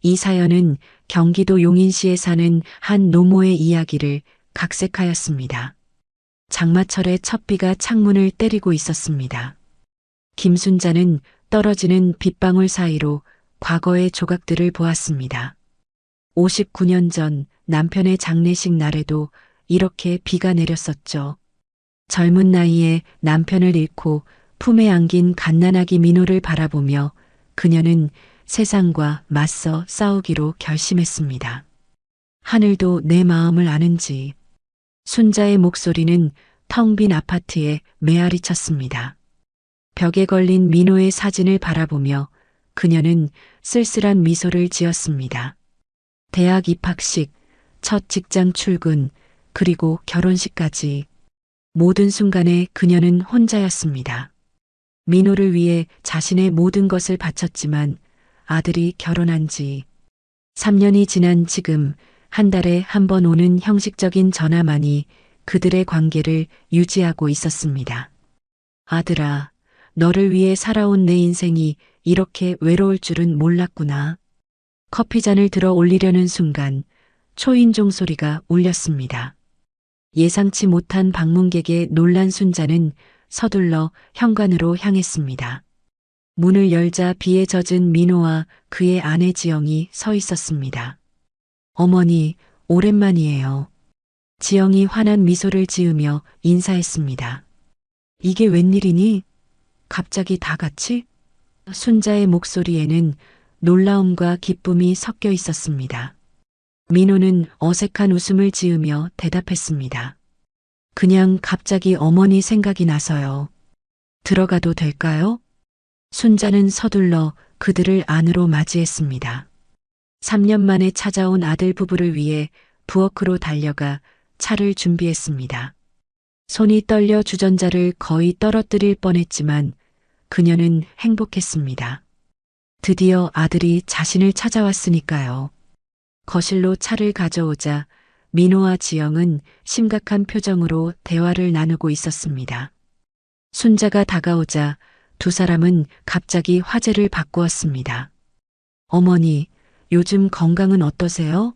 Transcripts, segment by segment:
이 사연은 경기도 용인시에 사는 한 노모의 이야기를 각색하였습니다. 장마철에 첫비가 창문을 때리고 있었습니다. 김순자는 떨어지는 빗방울 사이로 과거의 조각들을 보았습니다. 59년 전 남편의 장례식 날에도 이렇게 비가 내렸었죠. 젊은 나이에 남편을 잃고 품에 안긴 갓난아기 민호를 바라보며 그녀는 세상과 맞서 싸우기로 결심했습니다. 하늘도 내 마음을 아는지. 순자의 목소리는 텅 빈 아파트에 메아리 쳤습니다. 벽에 걸린 민호의 사진을 바라보며 그녀는 쓸쓸한 미소를 지었습니다. 대학 입학식, 첫 직장 출근, 그리고 결혼식까지 모든 순간에 그녀는 혼자였습니다. 민호를 위해 자신의 모든 것을 바쳤지만 아들이 결혼한 지 3년이 지난 지금 한 달에 한 번 오는 형식적인 전화만이 그들의 관계를 유지하고 있었습니다. 아들아, 너를 위해 살아온 내 인생이 이렇게 외로울 줄은 몰랐구나. 커피잔을 들어 올리려는 순간 초인종 소리가 울렸습니다. 예상치 못한 방문객의 놀란 순자는 서둘러 현관으로 향했습니다. 문을 열자 비에 젖은 민호와 그의 아내 지영이 서 있었습니다. 어머니, 오랜만이에요. 지영이 환한 미소를 지으며 인사했습니다. 이게 웬일이니? 갑자기 다 같이? 순자의 목소리에는 놀라움과 기쁨이 섞여 있었습니다. 민호는 어색한 웃음을 지으며 대답했습니다. 그냥 갑자기 어머니 생각이 나서요. 들어가도 될까요? 순자는 서둘러 그들을 안으로 맞이했습니다. 3년 만에 찾아온 아들 부부를 위해 부엌으로 달려가 차를 준비했습니다. 손이 떨려 주전자를 거의 떨어뜨릴 뻔했지만 그녀는 행복했습니다. 드디어 아들이 자신을 찾아왔으니까요. 거실로 차를 가져오자 민호와 지영은 심각한 표정으로 대화를 나누고 있었습니다. 순자가 다가오자 두 사람은 갑자기 화제를 바꾸었습니다. 어머니, 요즘 건강은 어떠세요?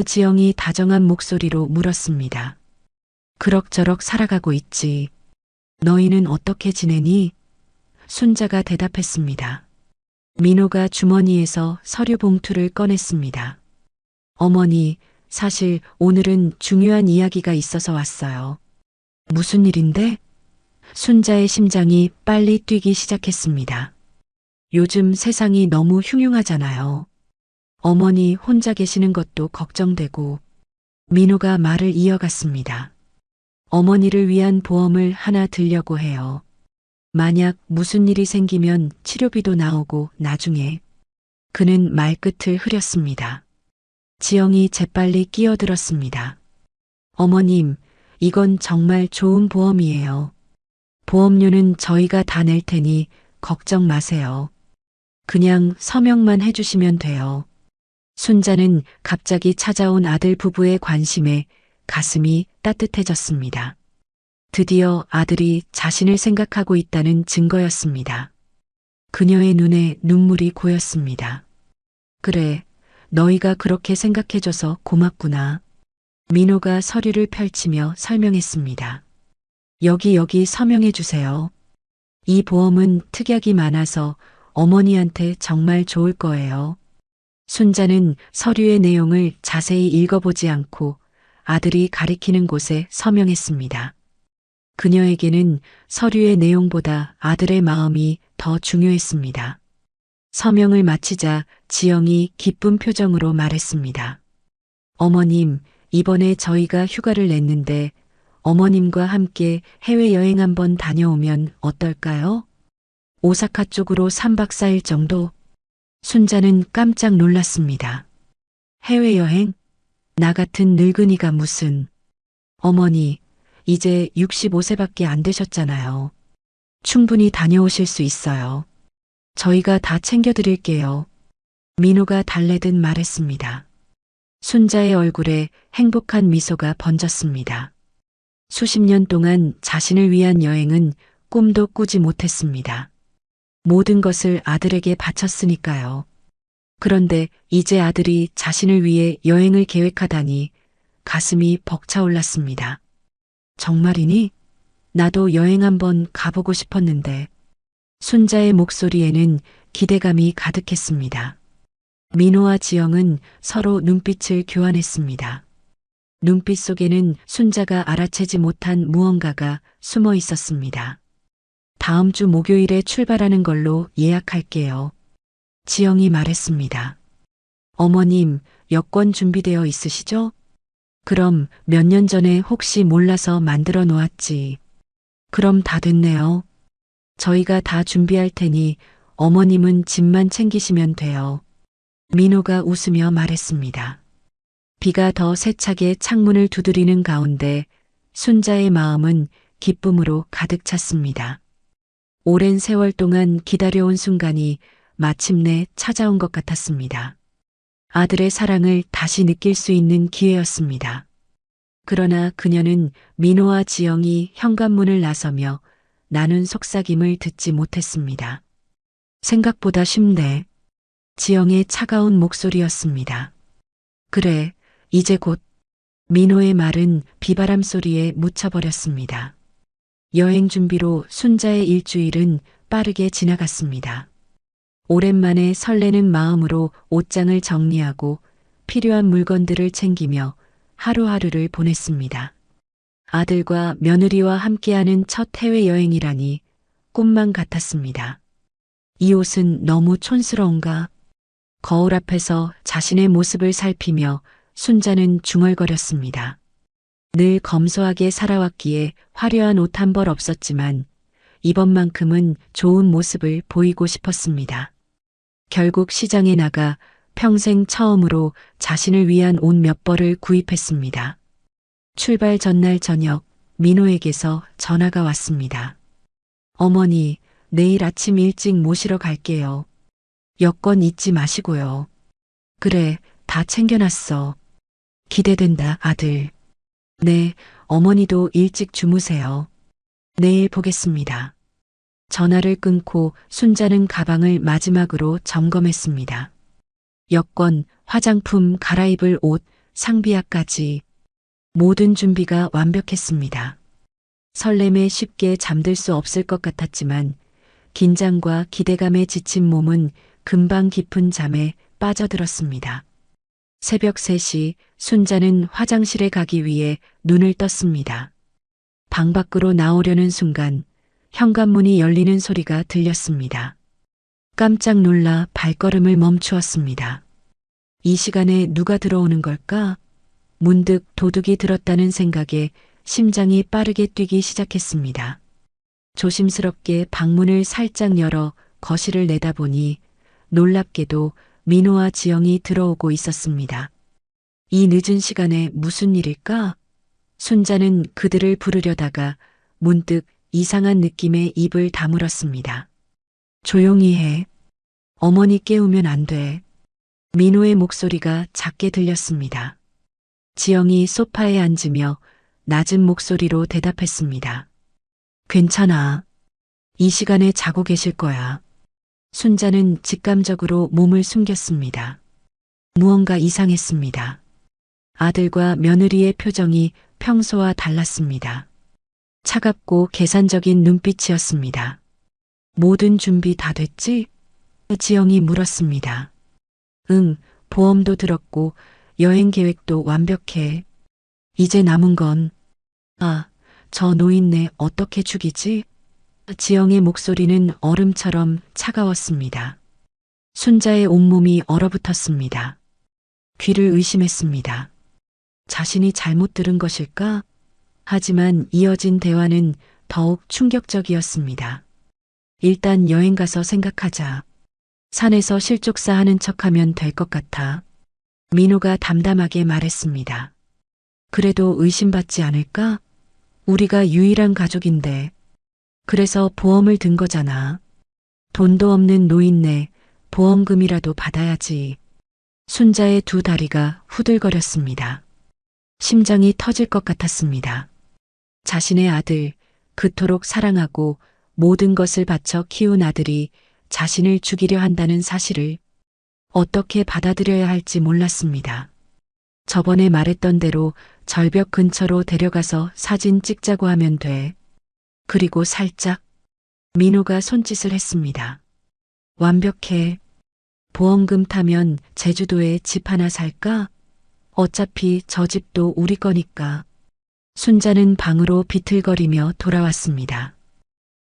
지영이 다정한 목소리로 물었습니다. 그럭저럭 살아가고 있지. 너희는 어떻게 지내니? 순자가 대답했습니다. 민호가 주머니에서 서류 봉투를 꺼냈습니다. 어머니, 사실 오늘은 중요한 이야기가 있어서 왔어요. 무슨 일인데? 순자의 심장이 빨리 뛰기 시작했습니다. 요즘 세상이 너무 흉흉하잖아요. 어머니 혼자 계시는 것도 걱정되고. 민호가 말을 이어갔습니다. 어머니를 위한 보험을 하나 들려고 해요. 만약 무슨 일이 생기면 치료비도 나오고 나중에. 그는 말끝을 흐렸습니다. 지영이 재빨리 끼어들었습니다. 어머님, 이건 정말 좋은 보험이에요. 보험료는 저희가 다 낼 테니 걱정 마세요. 그냥 서명만 해주시면 돼요. 순자는 갑자기 찾아온 아들 부부의 관심에 가슴이 따뜻해졌습니다. 드디어 아들이 자신을 생각하고 있다는 증거였습니다. 그녀의 눈에 눈물이 고였습니다. 그래, 너희가 그렇게 생각해줘서 고맙구나. 민호가 서류를 펼치며 설명했습니다. 여기 서명해주세요. 이 보험은 특약이 많아서 어머니한테 정말 좋을 거예요. 순자는 서류의 내용을 자세히 읽어보지 않고 아들이 가리키는 곳에 서명했습니다. 그녀에게는 서류의 내용보다 아들의 마음이 더 중요했습니다. 서명을 마치자 지영이 기쁜 표정으로 말했습니다. 어머님, 이번에 저희가 휴가를 냈는데 어머님과 함께 해외여행 한번 다녀오면 어떨까요? 오사카 쪽으로 3박 4일 정도? 순자는 깜짝 놀랐습니다. 해외여행? 나 같은 늙은이가 무슨. 어머니, 이제 65세밖에 안 되셨잖아요. 충분히 다녀오실 수 있어요. 저희가 다 챙겨드릴게요. 민호가 달래듯 말했습니다. 순자의 얼굴에 행복한 미소가 번졌습니다. 수십 년 동안 자신을 위한 여행은 꿈도 꾸지 못했습니다. 모든 것을 아들에게 바쳤으니까요. 그런데 이제 아들이 자신을 위해 여행을 계획하다니 가슴이 벅차올랐습니다. 정말이니? 나도 여행 한번 가보고 싶었는데. 순자의 목소리에는 기대감이 가득했습니다. 민호와 지영은 서로 눈빛을 교환했습니다. 눈빛 속에는 순자가 알아채지 못한 무언가가 숨어 있었습니다. 다음 주 목요일에 출발하는 걸로 예약할게요. 지영이 말했습니다. 어머님, 여권 준비되어 있으시죠? 그럼 몇 년 전에 혹시 몰라서 만들어 놓았지. 그럼 다 됐네요. 저희가 다 준비할 테니 어머님은 짐만 챙기시면 돼요. 민호가 웃으며 말했습니다. 비가 더 세차게 창문을 두드리는 가운데 순자의 마음은 기쁨으로 가득 찼습니다. 오랜 세월 동안 기다려온 순간이 마침내 찾아온 것 같았습니다. 아들의 사랑을 다시 느낄 수 있는 기회였습니다. 그러나 그녀는 민호와 지영이 현관문을 나서며 나눈 속삭임을 듣지 못했습니다. 생각보다 쉽네. 지영의 차가운 목소리였습니다. 그래, 이제 곧. 민호의 말은 비바람 소리에 묻혀버렸습니다. 여행 준비로 순자의 일주일은 빠르게 지나갔습니다. 오랜만에 설레는 마음으로 옷장을 정리하고 필요한 물건들을 챙기며 하루하루를 보냈습니다. 아들과 며느리와 함께하는 첫 해외여행이라니 꿈만 같았습니다. 이 옷은 너무 촌스러운가? 거울 앞에서 자신의 모습을 살피며 순자는 중얼거렸습니다. 늘 검소하게 살아왔기에 화려한 옷 한 벌 없었지만 이번만큼은 좋은 모습을 보이고 싶었습니다. 결국 시장에 나가 평생 처음으로 자신을 위한 옷 몇 벌을 구입했습니다. 출발 전날 저녁 민호에게서 전화가 왔습니다. 어머니, 내일 아침 일찍 모시러 갈게요. 여권 잊지 마시고요. 그래, 다 챙겨놨어. 기대된다, 아들. 네, 어머니도 일찍 주무세요. 내일 보겠습니다. 전화를 끊고 순자는 가방을 마지막으로 점검했습니다. 여권, 화장품, 갈아입을 옷, 상비약까지 모든 준비가 완벽했습니다. 설렘에 쉽게 잠들 수 없을 것 같았지만 긴장과 기대감에 지친 몸은 금방 깊은 잠에 빠져들었습니다. 새벽 3시 순자는 화장실에 가기 위해 눈을 떴습니다. 방 밖으로 나오려는 순간 현관문이 열리는 소리가 들렸습니다. 깜짝 놀라 발걸음을 멈추었습니다. 이 시간에 누가 들어오는 걸까? 문득 도둑이 들었다는 생각에 심장이 빠르게 뛰기 시작했습니다. 조심스럽게 방문을 살짝 열어 거실을 내다보니 놀랍게도 민호와 지영이 들어오고 있었습니다. 이 늦은 시간에 무슨 일일까? 순자는 그들을 부르려다가 문득 이상한 느낌에 입을 다물었습니다. 조용히 해. 어머니 깨우면 안 돼. 민호의 목소리가 작게 들렸습니다. 지영이 소파에 앉으며 낮은 목소리로 대답했습니다. 괜찮아. 이 시간에 자고 계실 거야. 순자는 직감적으로 몸을 숨겼습니다. 무언가 이상했습니다. 아들과 며느리의 표정이 평소와 달랐습니다. 차갑고 계산적인 눈빛이었습니다. 모든 준비 다 됐지? 지영이 물었습니다. 응, 보험도 들었고 여행 계획도 완벽해. 이제 남은 건, 저 노인네 어떻게 죽이지? 지영의 목소리는 얼음처럼 차가웠습니다. 순자의 온몸이 얼어붙었습니다. 귀를 의심했습니다. 자신이 잘못 들은 것일까? 하지만 이어진 대화는 더욱 충격적이었습니다. 일단 여행 가서 생각하자. 산에서 실족사 하는 척하면 될 것 같아. 민호가 담담하게 말했습니다. 그래도 의심받지 않을까? 우리가 유일한 가족인데. 그래서 보험을 든 거잖아. 돈도 없는 노인네 보험금이라도 받아야지. 순자의 두 다리가 후들거렸습니다. 심장이 터질 것 같았습니다. 자신의 아들, 그토록 사랑하고 모든 것을 바쳐 키운 아들이 자신을 죽이려 한다는 사실을 어떻게 받아들여야 할지 몰랐습니다. 저번에 말했던 대로 절벽 근처로 데려가서 사진 찍자고 하면 돼. 그리고 살짝 민호가 손짓을 했습니다. 완벽해. 보험금 타면 제주도에 집 하나 살까? 어차피 저 집도 우리 거니까. 순자는 방으로 비틀거리며 돌아왔습니다.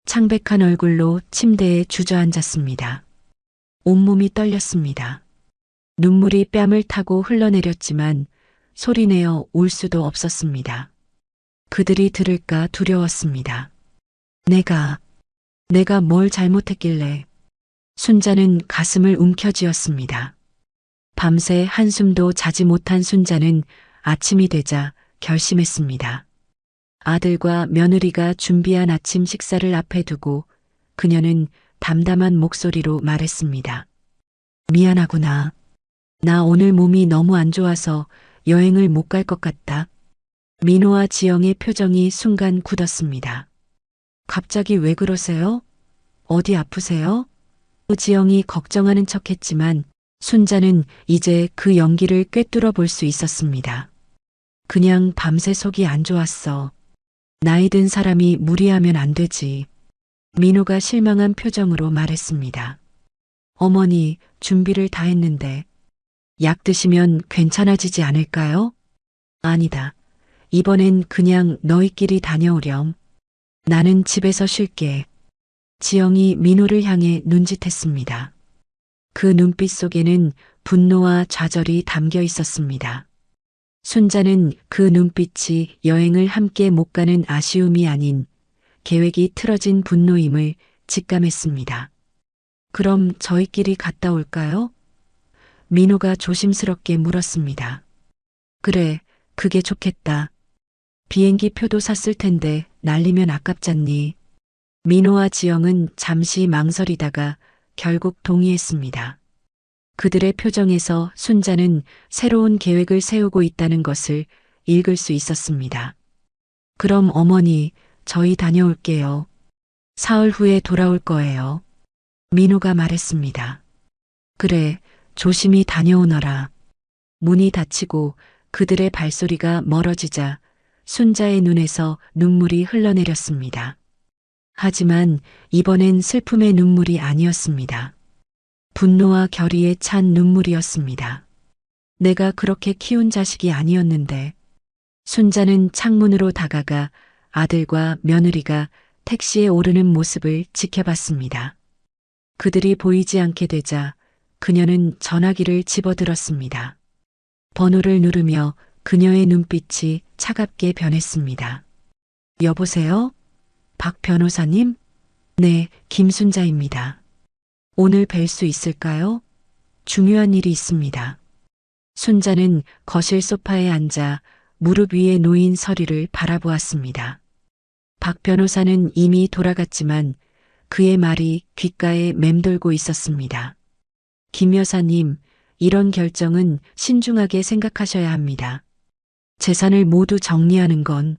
창백한 얼굴로 침대에 주저앉았습니다. 온몸이 떨렸습니다. 눈물이 뺨을 타고 흘러내렸지만 소리내어 울 수도 없었습니다. 그들이 들을까 두려웠습니다. 내가 뭘 잘못했길래. 순자는 가슴을 움켜쥐었습니다. 밤새 한숨도 자지 못한 순자는 아침이 되자 결심했습니다. 아들과 며느리가 준비한 아침 식사를 앞에 두고 그녀는 담담한 목소리로 말했습니다. 미안하구나. 나 오늘 몸이 너무 안 좋아서 여행을 못 갈 것 같다. 민호와 지영의 표정이 순간 굳었습니다. 갑자기 왜 그러세요? 어디 아프세요? 지영이 걱정하는 척했지만 순자는 이제 그 연기를 꿰뚫어 볼 수 있었습니다. 그냥 밤새 속이 안 좋았어. 나이 든 사람이 무리하면 안 되지. 민호가 실망한 표정으로 말했습니다. 어머니, 준비를 다 했는데 약 드시면 괜찮아지지 않을까요? 아니다. 이번엔 그냥 너희끼리 다녀오렴. 나는 집에서 쉴게. 지영이 민호를 향해 눈짓했습니다. 그 눈빛 속에는 분노와 좌절이 담겨 있었습니다. 순자는 그 눈빛이 여행을 함께 못 가는 아쉬움이 아닌 계획이 틀어진 분노임을 직감했습니다. 그럼 저희끼리 갔다 올까요? 민호가 조심스럽게 물었습니다. 그래, 그게 좋겠다. 비행기 표도 샀을 텐데 날리면 아깝잖니. 민호와 지영은 잠시 망설이다가 결국 동의했습니다. 그들의 표정에서 순자는 새로운 계획을 세우고 있다는 것을 읽을 수 있었습니다. 그럼 어머니, 저희 다녀올게요. 사흘 후에 돌아올 거예요. 민호가 말했습니다. 그래, 조심히 다녀오너라. 문이 닫히고 그들의 발소리가 멀어지자 순자의 눈에서 눈물이 흘러내렸습니다. 하지만 이번엔 슬픔의 눈물이 아니었습니다. 분노와 결의에 찬 눈물이었습니다. 내가 그렇게 키운 자식이 아니었는데. 순자는 창문으로 다가가 아들과 며느리가 택시에 오르는 모습을 지켜봤습니다. 그들이 보이지 않게 되자 그녀는 전화기를 집어들었습니다. 번호를 누르며 그녀의 눈빛이 차갑게 변했습니다. 여보세요? 박 변호사님? 네, 김순자입니다. 오늘 뵐 수 있을까요? 중요한 일이 있습니다. 순자는 거실 소파에 앉아 무릎 위에 놓인 서류를 바라보았습니다. 박 변호사는 이미 돌아갔지만 그의 말이 귓가에 맴돌고 있었습니다. 김 여사님, 이런 결정은 신중하게 생각하셔야 합니다. 재산을 모두 정리하는 건.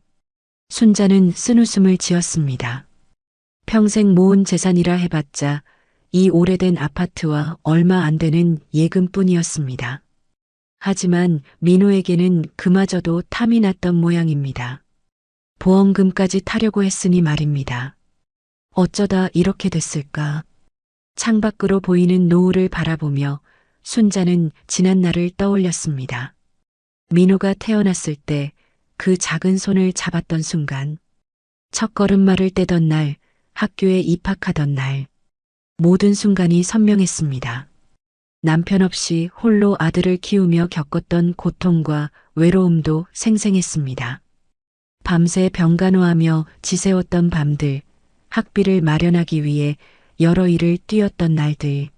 순자는 쓴웃음을 지었습니다. 평생 모은 재산이라 해봤자 이 오래된 아파트와 얼마 안 되는 예금뿐이었습니다. 하지만 민호에게는 그마저도 탐이 났던 모양입니다. 보험금까지 타려고 했으니 말입니다. 어쩌다 이렇게 됐을까? 창밖으로 보이는 노을을 바라보며 순자는 지난 날을 떠올렸습니다. 민호가 태어났을 때 그 작은 손을 잡았던 순간, 첫 걸음마를 떼던 날, 학교에 입학하던 날, 모든 순간이 선명했습니다. 남편 없이 홀로 아들을 키우며 겪었던 고통과 외로움도 생생했습니다. 밤새 병간호하며 지새웠던 밤들, 학비를 마련하기 위해 여러 일을 뛰었던 날들,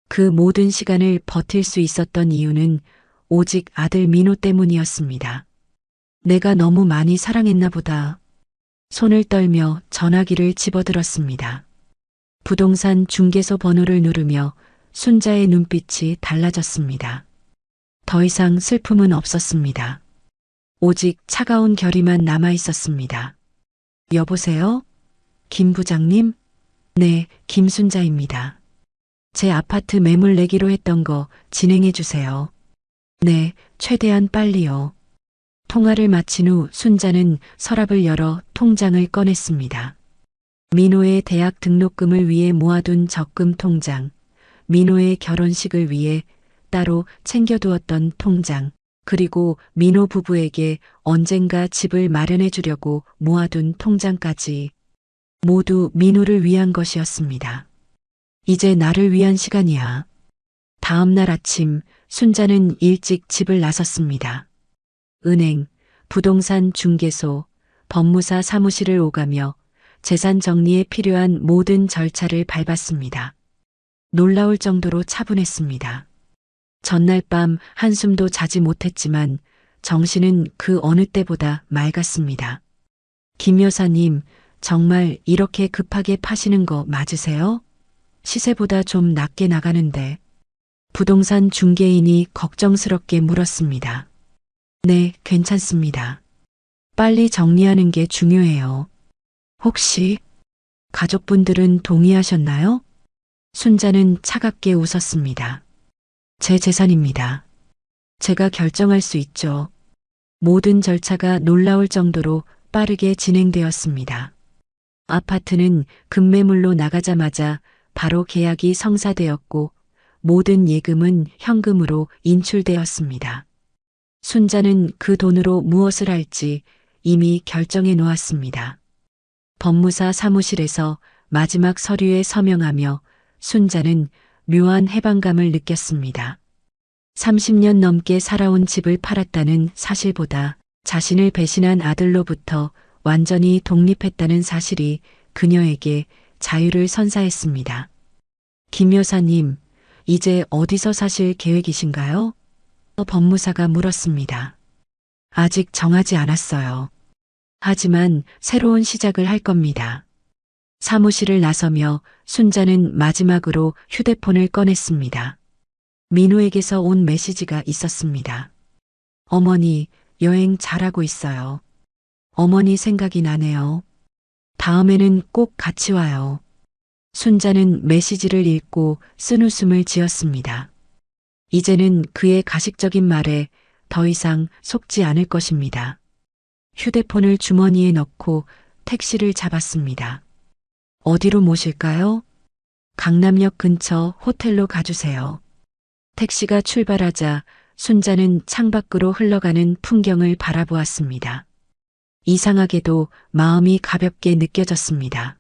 그 모든 시간을 버틸 수 있었던 이유는 오직 아들 민호 때문이었습니다. 내가 너무 많이 사랑했나 보다. 손을 떨며 전화기를 집어들었습니다. 부동산 중개소 번호를 누르며 순자의 눈빛이 달라졌습니다. 더 이상 슬픔은 없었습니다. 오직 차가운 결의만 남아 있었습니다. 여보세요? 김 부장님? 네, 김순자입니다. 제 아파트 매물 내기로 했던 거 진행해 주세요. 네, 최대한 빨리요. 통화를 마친 후 순자는 서랍을 열어 통장을 꺼냈습니다. 민호의 대학 등록금을 위해 모아둔 적금 통장, 민호의 결혼식을 위해 따로 챙겨두었던 통장, 그리고 민호 부부에게 언젠가 집을 마련해 주려고 모아둔 통장까지 모두 민호를 위한 것이었습니다. 이제 나를 위한 시간이야. 다음 날 아침 순자는 일찍 집을 나섰습니다. 은행, 부동산 중개소, 법무사 사무실을 오가며 재산 정리에 필요한 모든 절차를 밟았습니다. 놀라울 정도로 차분했습니다. 전날 밤 한숨도 자지 못했지만 정신은 그 어느 때보다 맑았습니다. 김 여사님, 정말 이렇게 급하게 파시는 거 맞으세요? 시세보다 좀 낮게 나가는데. 부동산 중개인이 걱정스럽게 물었습니다. 네, 괜찮습니다. 빨리 정리하는 게 중요해요. 혹시 가족분들은 동의하셨나요? 순자는 차갑게 웃었습니다. 제 재산입니다. 제가 결정할 수 있죠. 모든 절차가 놀라울 정도로 빠르게 진행되었습니다. 아파트는 급매물로 나가자마자 바로 계약이 성사되었고 모든 예금은 현금으로 인출되었습니다. 순자는 그 돈으로 무엇을 할지 이미 결정해 놓았습니다. 법무사 사무실에서 마지막 서류에 서명하며 순자는 묘한 해방감을 느꼈습니다. 30년 넘게 살아온 집을 팔았다는 사실보다 자신을 배신한 아들로부터 완전히 독립했다는 사실이 그녀에게 자유를 선사했습니다. 김 여사님, 이제 어디서 사실 계획이신가요? 법무사가 물었습니다. 아직 정하지 않았어요. 하지만 새로운 시작을 할 겁니다. 사무실을 나서며 순자는 마지막으로 휴대폰을 꺼냈습니다. 민호에게서 온 메시지가 있었습니다. 어머니, 여행 잘하고 있어요. 어머니 생각이 나네요. 다음에는 꼭 같이 와요. 순자는 메시지를 읽고 쓴웃음을 지었습니다. 이제는 그의 가식적인 말에 더 이상 속지 않을 것입니다. 휴대폰을 주머니에 넣고 택시를 잡았습니다. 어디로 모실까요? 강남역 근처 호텔로 가주세요. 택시가 출발하자 순자는 창밖으로 흘러가는 풍경을 바라보았습니다. 이상하게도 마음이 가볍게 느껴졌습니다.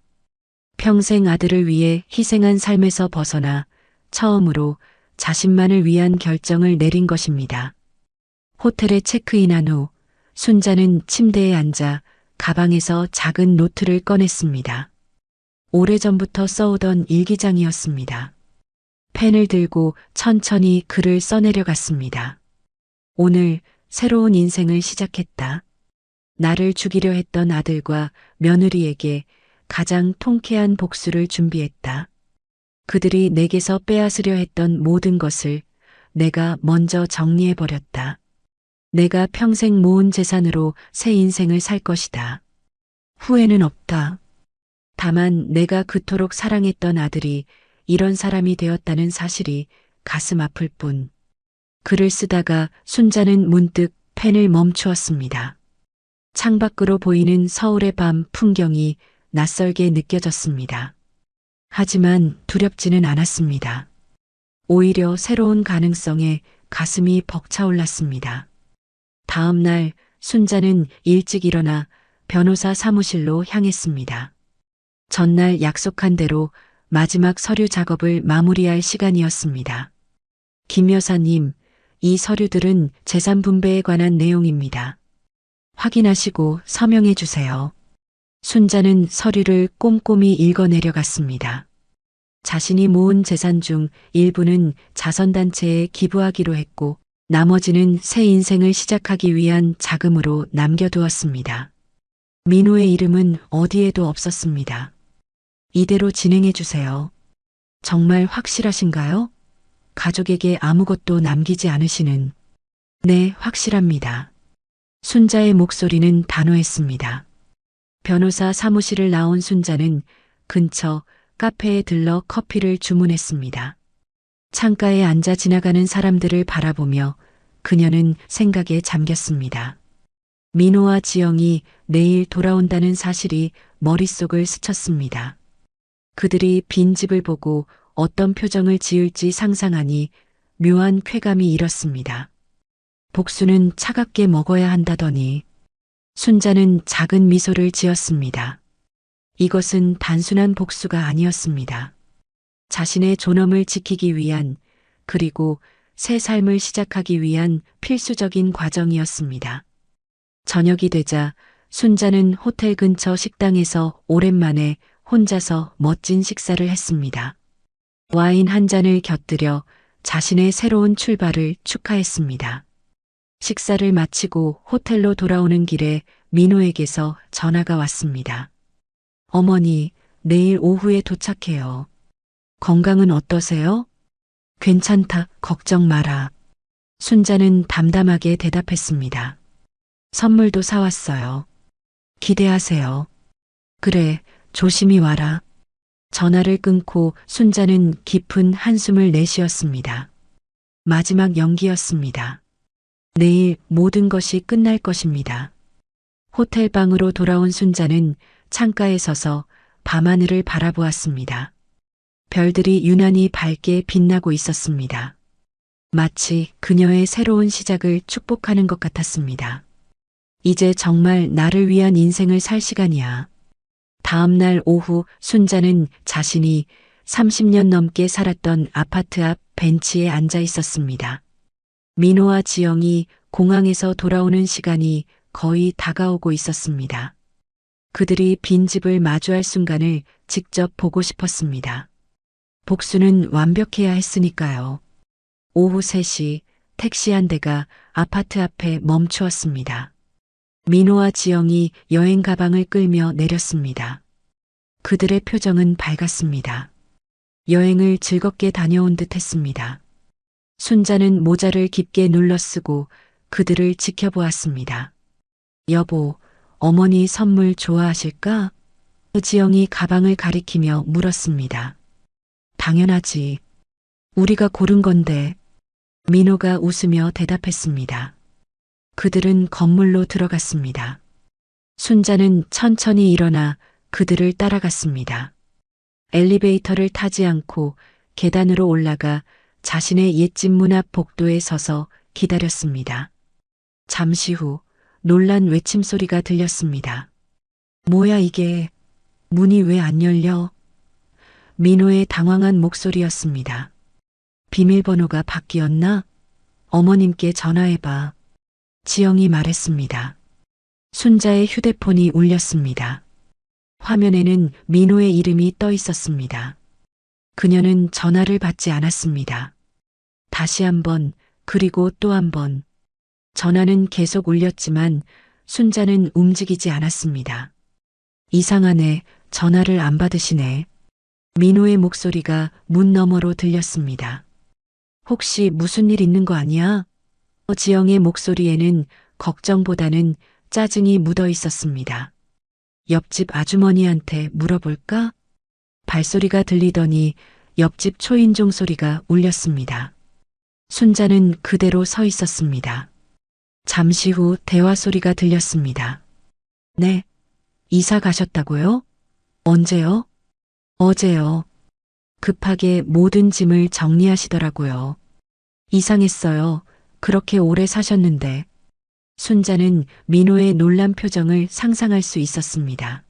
평생 아들을 위해 희생한 삶에서 벗어나 처음으로 자신만을 위한 결정을 내린 것입니다. 호텔에 체크인한 후 순자는 침대에 앉아 가방에서 작은 노트를 꺼냈습니다. 오래전부터 써오던 일기장이었습니다. 펜을 들고 천천히 글을 써내려갔습니다. 오늘 새로운 인생을 시작했다. 나를 죽이려 했던 아들과 며느리에게 가장 통쾌한 복수를 준비했다. 그들이 내게서 빼앗으려 했던 모든 것을 내가 먼저 정리해버렸다. 내가 평생 모은 재산으로 새 인생을 살 것이다. 후회는 없다. 다만 내가 그토록 사랑했던 아들이 이런 사람이 되었다는 사실이 가슴 아플 뿐. 글을 쓰다가 순자는 문득 펜을 멈추었습니다. 창밖으로 보이는 서울의 밤 풍경이 낯설게 느껴졌습니다. 하지만 두렵지는 않았습니다. 오히려 새로운 가능성에 가슴이 벅차올랐습니다. 다음 날 순자는 일찍 일어나 변호사 사무실로 향했습니다. 전날 약속한 대로 마지막 서류 작업을 마무리할 시간이었습니다. 김 여사님, 이 서류들은 재산 분배에 관한 내용입니다. 확인하시고 서명해 주세요. 순자는 서류를 꼼꼼히 읽어내려갔습니다. 자신이 모은 재산 중 일부는 자선단체에 기부하기로 했고 나머지는 새 인생을 시작하기 위한 자금으로 남겨두었습니다. 민호의 이름은 어디에도 없었습니다. 이대로 진행해 주세요. 정말 확실하신가요? 가족에게 아무것도 남기지 않으시는. 네, 확실합니다. 순자의 목소리는 단호했습니다. 변호사 사무실을 나온 순자는 근처 카페에 들러 커피를 주문했습니다. 창가에 앉아 지나가는 사람들을 바라보며 그녀는 생각에 잠겼습니다. 민호와 지영이 내일 돌아온다는 사실이 머릿속을 스쳤습니다. 그들이 빈 집을 보고 어떤 표정을 지을지 상상하니 묘한 쾌감이 일었습니다. 복수는 차갑게 먹어야 한다더니 순자는 작은 미소를 지었습니다. 이것은 단순한 복수가 아니었습니다. 자신의 존엄을 지키기 위한 그리고 새 삶을 시작하기 위한 필수적인 과정이었습니다. 저녁이 되자 순자는 호텔 근처 식당에서 오랜만에 혼자서 멋진 식사를 했습니다. 와인 한 잔을 곁들여 자신의 새로운 출발을 축하했습니다. 식사를 마치고 호텔로 돌아오는 길에 민호에게서 전화가 왔습니다. 어머니, 내일 오후에 도착해요. 건강은 어떠세요? 괜찮다, 걱정 마라. 순자는 담담하게 대답했습니다. 선물도 사왔어요. 기대하세요. 그래, 조심히 와라. 전화를 끊고 순자는 깊은 한숨을 내쉬었습니다. 마지막 연기였습니다. 내일 모든 것이 끝날 것입니다. 호텔 방으로 돌아온 순자는 창가에 서서 밤하늘을 바라보았습니다. 별들이 유난히 밝게 빛나고 있었습니다. 마치 그녀의 새로운 시작을 축복하는 것 같았습니다. 이제 정말 나를 위한 인생을 살 시간이야. 다음 날 오후 순자는 자신이 30년 넘게 살았던 아파트 앞 벤치에 앉아 있었습니다. 민호와 지영이 공항에서 돌아오는 시간이 거의 다가오고 있었습니다. 그들이 빈집을 마주할 순간을 직접 보고 싶었습니다. 복수는 완벽해야 했으니까요. 오후 3시 택시 한 대가 아파트 앞에 멈추었습니다. 민호와 지영이 여행 가방을 끌며 내렸습니다. 그들의 표정은 밝았습니다. 여행을 즐겁게 다녀온 듯 했습니다. 순자는 모자를 깊게 눌러쓰고 그들을 지켜보았습니다. 여보, 어머니 선물 좋아하실까? 지영이 가방을 가리키며 물었습니다. 당연하지. 우리가 고른 건데. 민호가 웃으며 대답했습니다. 그들은 건물로 들어갔습니다. 순자는 천천히 일어나 그들을 따라갔습니다. 엘리베이터를 타지 않고 계단으로 올라가 자신의 옛집 문 앞 복도에 서서 기다렸습니다. 잠시 후 놀란 외침 소리가 들렸습니다. 뭐야 이게? 문이 왜 안 열려? 민호의 당황한 목소리였습니다. 비밀번호가 바뀌었나? 어머님께 전화해봐. 지영이 말했습니다. 순자의 휴대폰이 울렸습니다. 화면에는 민호의 이름이 떠 있었습니다. 그녀는 전화를 받지 않았습니다. 다시 한 번, 그리고 또 한 번. 전화는 계속 울렸지만 순자는 움직이지 않았습니다. 이상하네, 전화를 안 받으시네. 민호의 목소리가 문 너머로 들렸습니다. 혹시 무슨 일 있는 거 아니야? 지영의 목소리에는 걱정보다는 짜증이 묻어 있었습니다. 옆집 아주머니한테 물어볼까? 발소리가 들리더니 옆집 초인종 소리가 울렸습니다. 순자는 그대로 서 있었습니다. 잠시 후 대화 소리가 들렸습니다. 네, 이사 가셨다고요? 언제요? 어제요. 급하게 모든 짐을 정리하시더라고요. 이상했어요. 그렇게 오래 사셨는데. 순자는 민호의 놀란 표정을 상상할 수 있었습니다.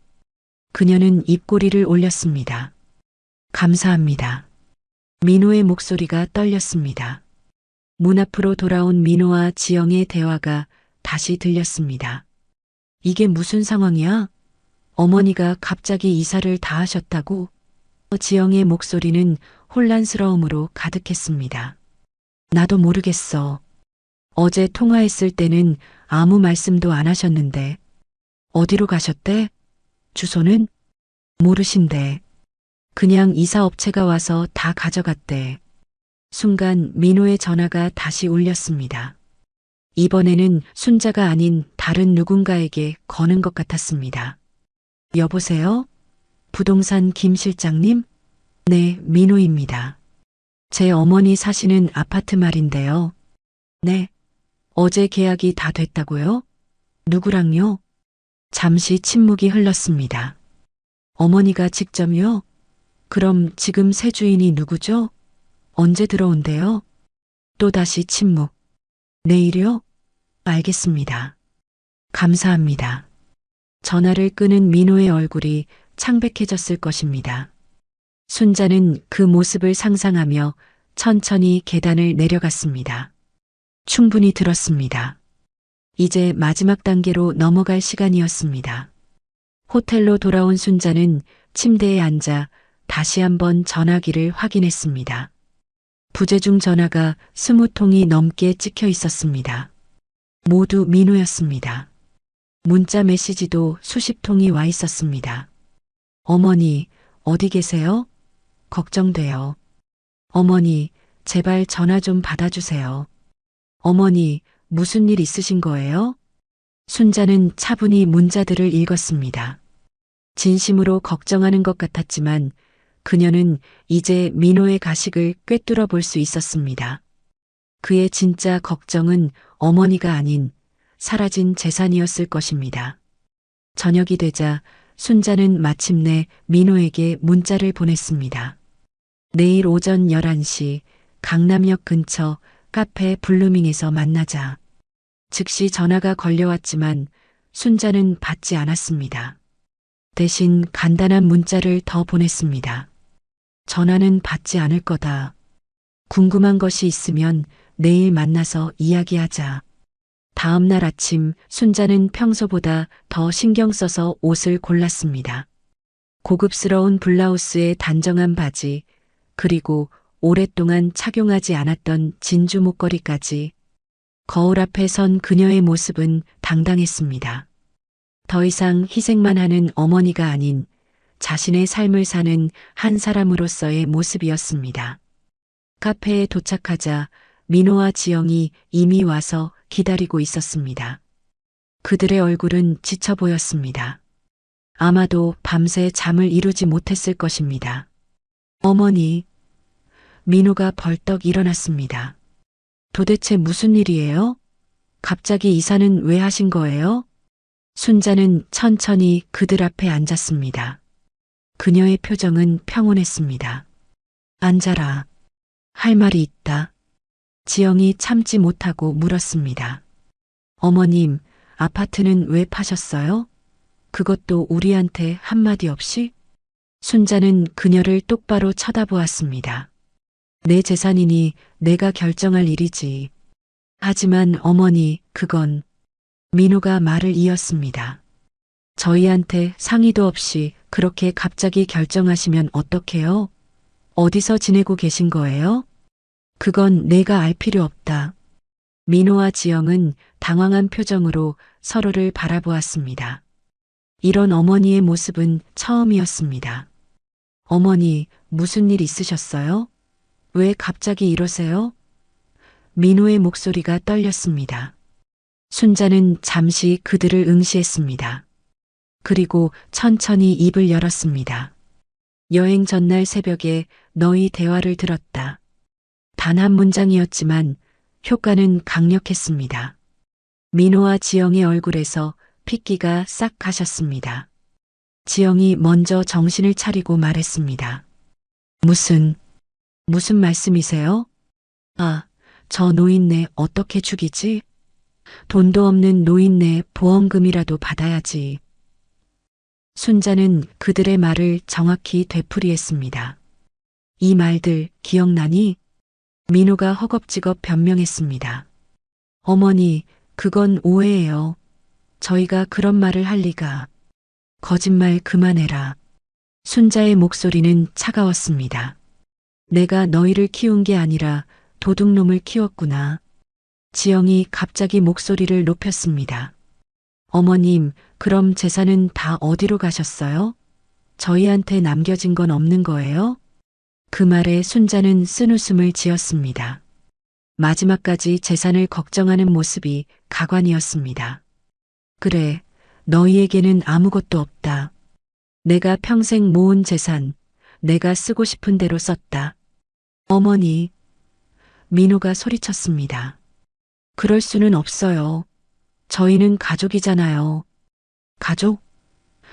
그녀는 입꼬리를 올렸습니다. 감사합니다. 민호의 목소리가 떨렸습니다. 문 앞으로 돌아온 민호와 지영의 대화가 다시 들렸습니다. 이게 무슨 상황이야? 어머니가 갑자기 이사를 다 하셨다고? 지영의 목소리는 혼란스러움으로 가득했습니다. 나도 모르겠어. 어제 통화했을 때는 아무 말씀도 안 하셨는데. 어디로 가셨대? 주소는? 모르신대. 그냥 이사업체가 와서 다 가져갔대. 순간 민호의 전화가 다시 울렸습니다. 이번에는 순자가 아닌 다른 누군가에게 거는 것 같았습니다. 여보세요? 부동산 김 실장님? 네, 민호입니다. 제 어머니 사시는 아파트 말인데요. 네. 어제 계약이 다 됐다고요? 누구랑요? 잠시 침묵이 흘렀습니다. 어머니가 직접요? 그럼 지금 새 주인이 누구죠? 언제 들어온대요? 또다시 침묵. 내일요? 알겠습니다. 감사합니다. 전화를 끄는 민호의 얼굴이 창백해졌을 것입니다. 순자는 그 모습을 상상하며 천천히 계단을 내려갔습니다. 충분히 들었습니다. 이제 마지막 단계로 넘어갈 시간이었습니다. 호텔로 돌아온 순자는 침대에 앉아 다시 한번 전화기를 확인했습니다. 부재중 전화가 20통이 넘게 찍혀 있었습니다. 모두 민호였습니다. 문자 메시지도 수십 통이 와 있었습니다. 어머니, 어디 계세요? 걱정돼요. 어머니, 제발 전화 좀 받아주세요. 어머니, 무슨 일 있으신 거예요? 순자는 차분히 문자들을 읽었습니다. 진심으로 걱정하는 것 같았지만 그녀는 이제 민호의 가식을 꿰뚫어 볼 수 있었습니다. 그의 진짜 걱정은 어머니가 아닌 사라진 재산이었을 것입니다. 저녁이 되자 순자는 마침내 민호에게 문자를 보냈습니다. 내일 오전 11시 강남역 근처 카페 블루밍에서 만나자. 즉시 전화가 걸려왔지만 순자는 받지 않았습니다. 대신 간단한 문자를 더 보냈습니다. 전화는 받지 않을 거다. 궁금한 것이 있으면 내일 만나서 이야기하자. 다음 날 아침 순자는 평소보다 더 신경 써서 옷을 골랐습니다. 고급스러운 블라우스에 단정한 바지, 그리고 오랫동안 착용하지 않았던 진주 목걸이까지. 거울 앞에 선 그녀의 모습은 당당했습니다. 더 이상 희생만 하는 어머니가 아닌 자신의 삶을 사는 한 사람으로서의 모습이었습니다. 카페에 도착하자 민호와 지영이 이미 와서 기다리고 있었습니다. 그들의 얼굴은 지쳐 보였습니다. 아마도 밤새 잠을 이루지 못했을 것입니다. 어머니, 민호가 벌떡 일어났습니다. 도대체 무슨 일이에요? 갑자기 이사는 왜 하신 거예요? 순자는 천천히 그들 앞에 앉았습니다. 그녀의 표정은 평온했습니다. 앉아라. 할 말이 있다. 지영이 참지 못하고 물었습니다. 어머님, 아파트는 왜 파셨어요? 그것도 우리한테 한마디 없이? 순자는 그녀를 똑바로 쳐다보았습니다. 내 재산이니 내가 결정할 일이지. 하지만 어머니, 그건... 민호가 말을 이었습니다. 저희한테 상의도 없이 그렇게 갑자기 결정하시면 어떡해요? 어디서 지내고 계신 거예요? 그건 내가 알 필요 없다. 민호와 지영은 당황한 표정으로 서로를 바라보았습니다. 이런 어머니의 모습은 처음이었습니다. 어머니, 무슨 일 있으셨어요? 왜 갑자기 이러세요? 민호의 목소리가 떨렸습니다. 순자는 잠시 그들을 응시했습니다. 그리고 천천히 입을 열었습니다. 여행 전날 새벽에 너희 대화를 들었다. 단 한 문장이었지만 효과는 강력했습니다. 민호와 지영의 얼굴에서 핏기가 싹 가셨습니다. 지영이 먼저 정신을 차리고 말했습니다. 무슨 말씀이세요? 아, 저 노인네 어떻게 죽이지? 돈도 없는 노인네 보험금이라도 받아야지. 순자는 그들의 말을 정확히 되풀이했습니다. 이 말들 기억나니? 민호가 허겁지겁 변명했습니다. 어머니, 그건 오해예요. 저희가 그런 말을 할 리가. 거짓말 그만해라. 순자의 목소리는 차가웠습니다. 내가 너희를 키운 게 아니라 도둑놈을 키웠구나. 지영이 갑자기 목소리를 높였습니다. 어머님, 그럼 재산은 다 어디로 가셨어요? 저희한테 남겨진 건 없는 거예요? 그 말에 순자는 쓴웃음을 지었습니다. 마지막까지 재산을 걱정하는 모습이 가관이었습니다. 그래, 너희에게는 아무것도 없다. 내가 평생 모은 재산, 내가 쓰고 싶은 대로 썼다. 어머니, 민호가 소리쳤습니다. 그럴 수는 없어요. 저희는 가족이잖아요. 가족?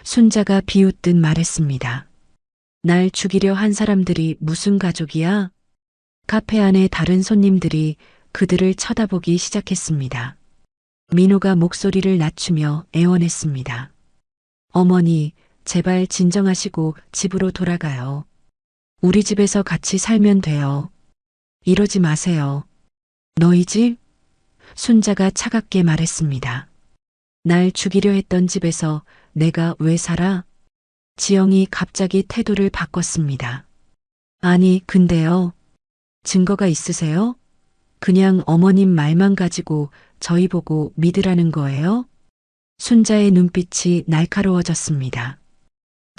순자가 비웃듯 말했습니다. 날 죽이려 한 사람들이 무슨 가족이야? 카페 안에 다른 손님들이 그들을 쳐다보기 시작했습니다. 민호가 목소리를 낮추며 애원했습니다. 어머니, 제발 진정하시고 집으로 돌아가요. 우리 집에서 같이 살면 돼요. 이러지 마세요. 너희 집? 순자가 차갑게 말했습니다. 날 죽이려 했던 집에서 내가 왜 살아? 지영이 갑자기 태도를 바꿨습니다. 아니, 근데요. 증거가 있으세요? 그냥 어머님 말만 가지고 저희 보고 믿으라는 거예요? 순자의 눈빛이 날카로워졌습니다.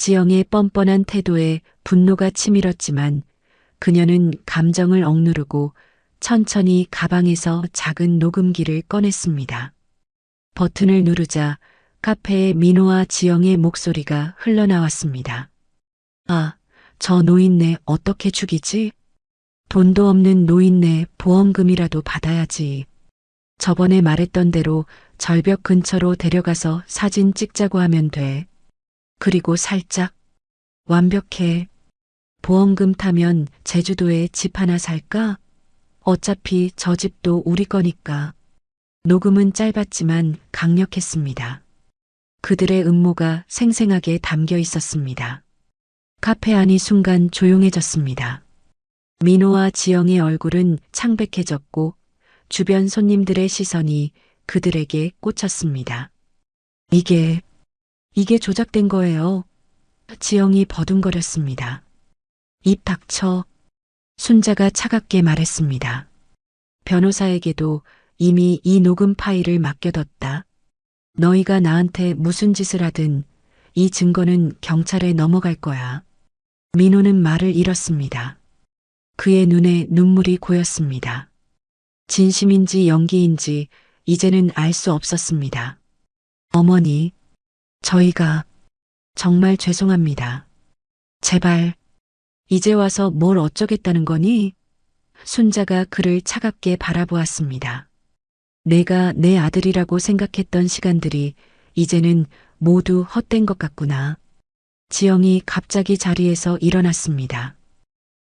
지영의 뻔뻔한 태도에 분노가 치밀었지만 그녀는 감정을 억누르고 천천히 가방에서 작은 녹음기를 꺼냈습니다. 버튼을 누르자 카페에 민호와 지영의 목소리가 흘러나왔습니다. 아, 저 노인네 어떻게 죽이지? 돈도 없는 노인네 보험금이라도 받아야지. 저번에 말했던 대로 절벽 근처로 데려가서 사진 찍자고 하면 돼. 그리고 살짝. 완벽해. 보험금 타면 제주도에 집 하나 살까? 어차피 저 집도 우리 거니까. 녹음은 짧았지만 강력했습니다. 그들의 음모가 생생하게 담겨 있었습니다. 카페 안이 순간 조용해졌습니다. 민호와 지영의 얼굴은 창백해졌고 주변 손님들의 시선이 그들에게 꽂혔습니다. 이게 조작된 거예요. 지영이 버둥거렸습니다. 입 닥쳐. 순자가 차갑게 말했습니다. 변호사에게도 이미 이 녹음 파일을 맡겨뒀다. 너희가 나한테 무슨 짓을 하든 이 증거는 경찰에 넘어갈 거야. 민호는 말을 잃었습니다. 그의 눈에 눈물이 고였습니다. 진심인지 연기인지 이제는 알 수 없었습니다. 어머니, 저희가 정말 죄송합니다. 제발, 이제 와서 뭘 어쩌겠다는 거니? 순자가 그를 차갑게 바라보았습니다. 내가 내 아들이라고 생각했던 시간들이 이제는 모두 헛된 것 같구나. 지영이 갑자기 자리에서 일어났습니다.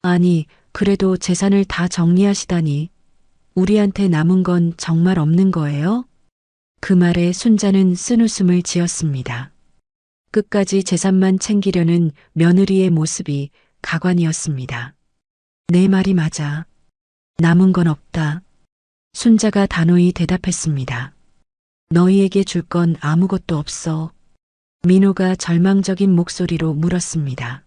아니, 그래도 재산을 다 정리하시다니. 우리한테 남은 건 정말 없는 거예요? 그 말에 순자는 쓴웃음을 지었습니다. 끝까지 재산만 챙기려는 며느리의 모습이 가관이었습니다. 내 말이 맞아. 남은 건 없다. 순자가 단호히 대답했습니다. 너희에게 줄 건 아무것도 없어. 민호가 절망적인 목소리로 물었습니다.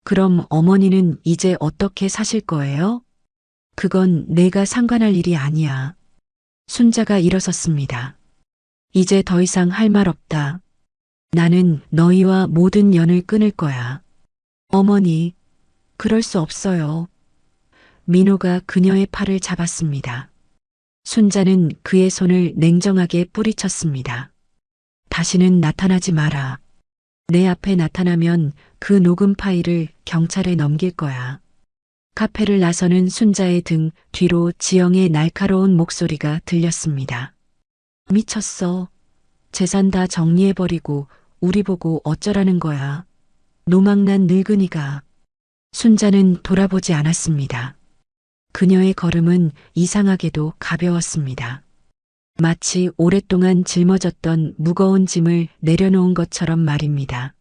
그럼 어머니는 이제 어떻게 사실 거예요? 그건 내가 상관할 일이 아니야. 순자가 일어섰습니다. 이제 더 이상 할 말 없다. 나는 너희와 모든 연을 끊을 거야. 어머니, 그럴 수 없어요. 민호가 그녀의 팔을 잡았습니다. 순자는 그의 손을 냉정하게 뿌리쳤습니다. 다시는 나타나지 마라. 내 앞에 나타나면 그 녹음 파일을 경찰에 넘길 거야. 카페를 나서는 순자의 등 뒤로 지영의 날카로운 목소리가 들렸습니다. 미쳤어. 재산 다 정리해버리고 우리 보고 어쩌라는 거야. 노망난 늙은이가. 순자는 돌아보지 않았습니다. 그녀의 걸음은 이상하게도 가벼웠습니다. 마치 오랫동안 짊어졌던 무거운 짐을 내려놓은 것처럼 말입니다.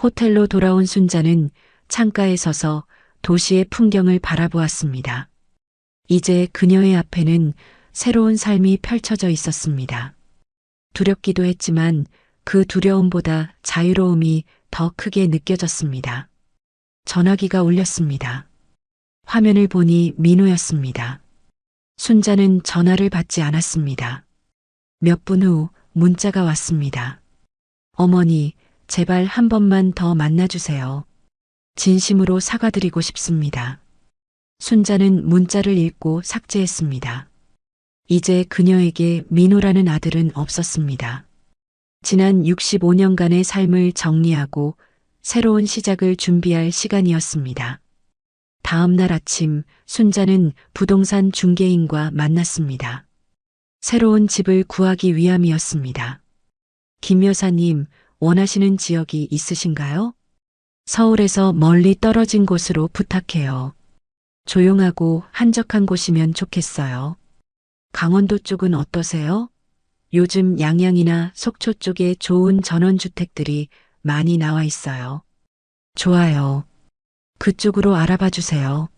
호텔로 돌아온 순자는 창가에 서서 도시의 풍경을 바라보았습니다. 이제 그녀의 앞에는 새로운 삶이 펼쳐져 있었습니다. 두렵기도 했지만 그 두려움보다 자유로움이 더 크게 느껴졌습니다. 전화기가 울렸습니다. 화면을 보니 민호였습니다. 순자는 전화를 받지 않았습니다. 몇 분 후 문자가 왔습니다. 어머니, 제발 한 번만 더 만나주세요. 진심으로 사과드리고 싶습니다. 순자는 문자를 읽고 삭제했습니다. 이제 그녀에게 민호라는 아들은 없었습니다. 지난 65년간의 삶을 정리하고 새로운 시작을 준비할 시간이었습니다. 다음 날 아침 순자는 부동산 중개인과 만났습니다. 새로운 집을 구하기 위함이었습니다. 김 여사님, 원하시는 지역이 있으신가요? 서울에서 멀리 떨어진 곳으로 부탁해요. 조용하고 한적한 곳이면 좋겠어요. 강원도 쪽은 어떠세요? 요즘 양양이나 속초 쪽에 좋은 전원주택들이 많이 나와 있어요. 좋아요. 그쪽으로 알아봐 주세요.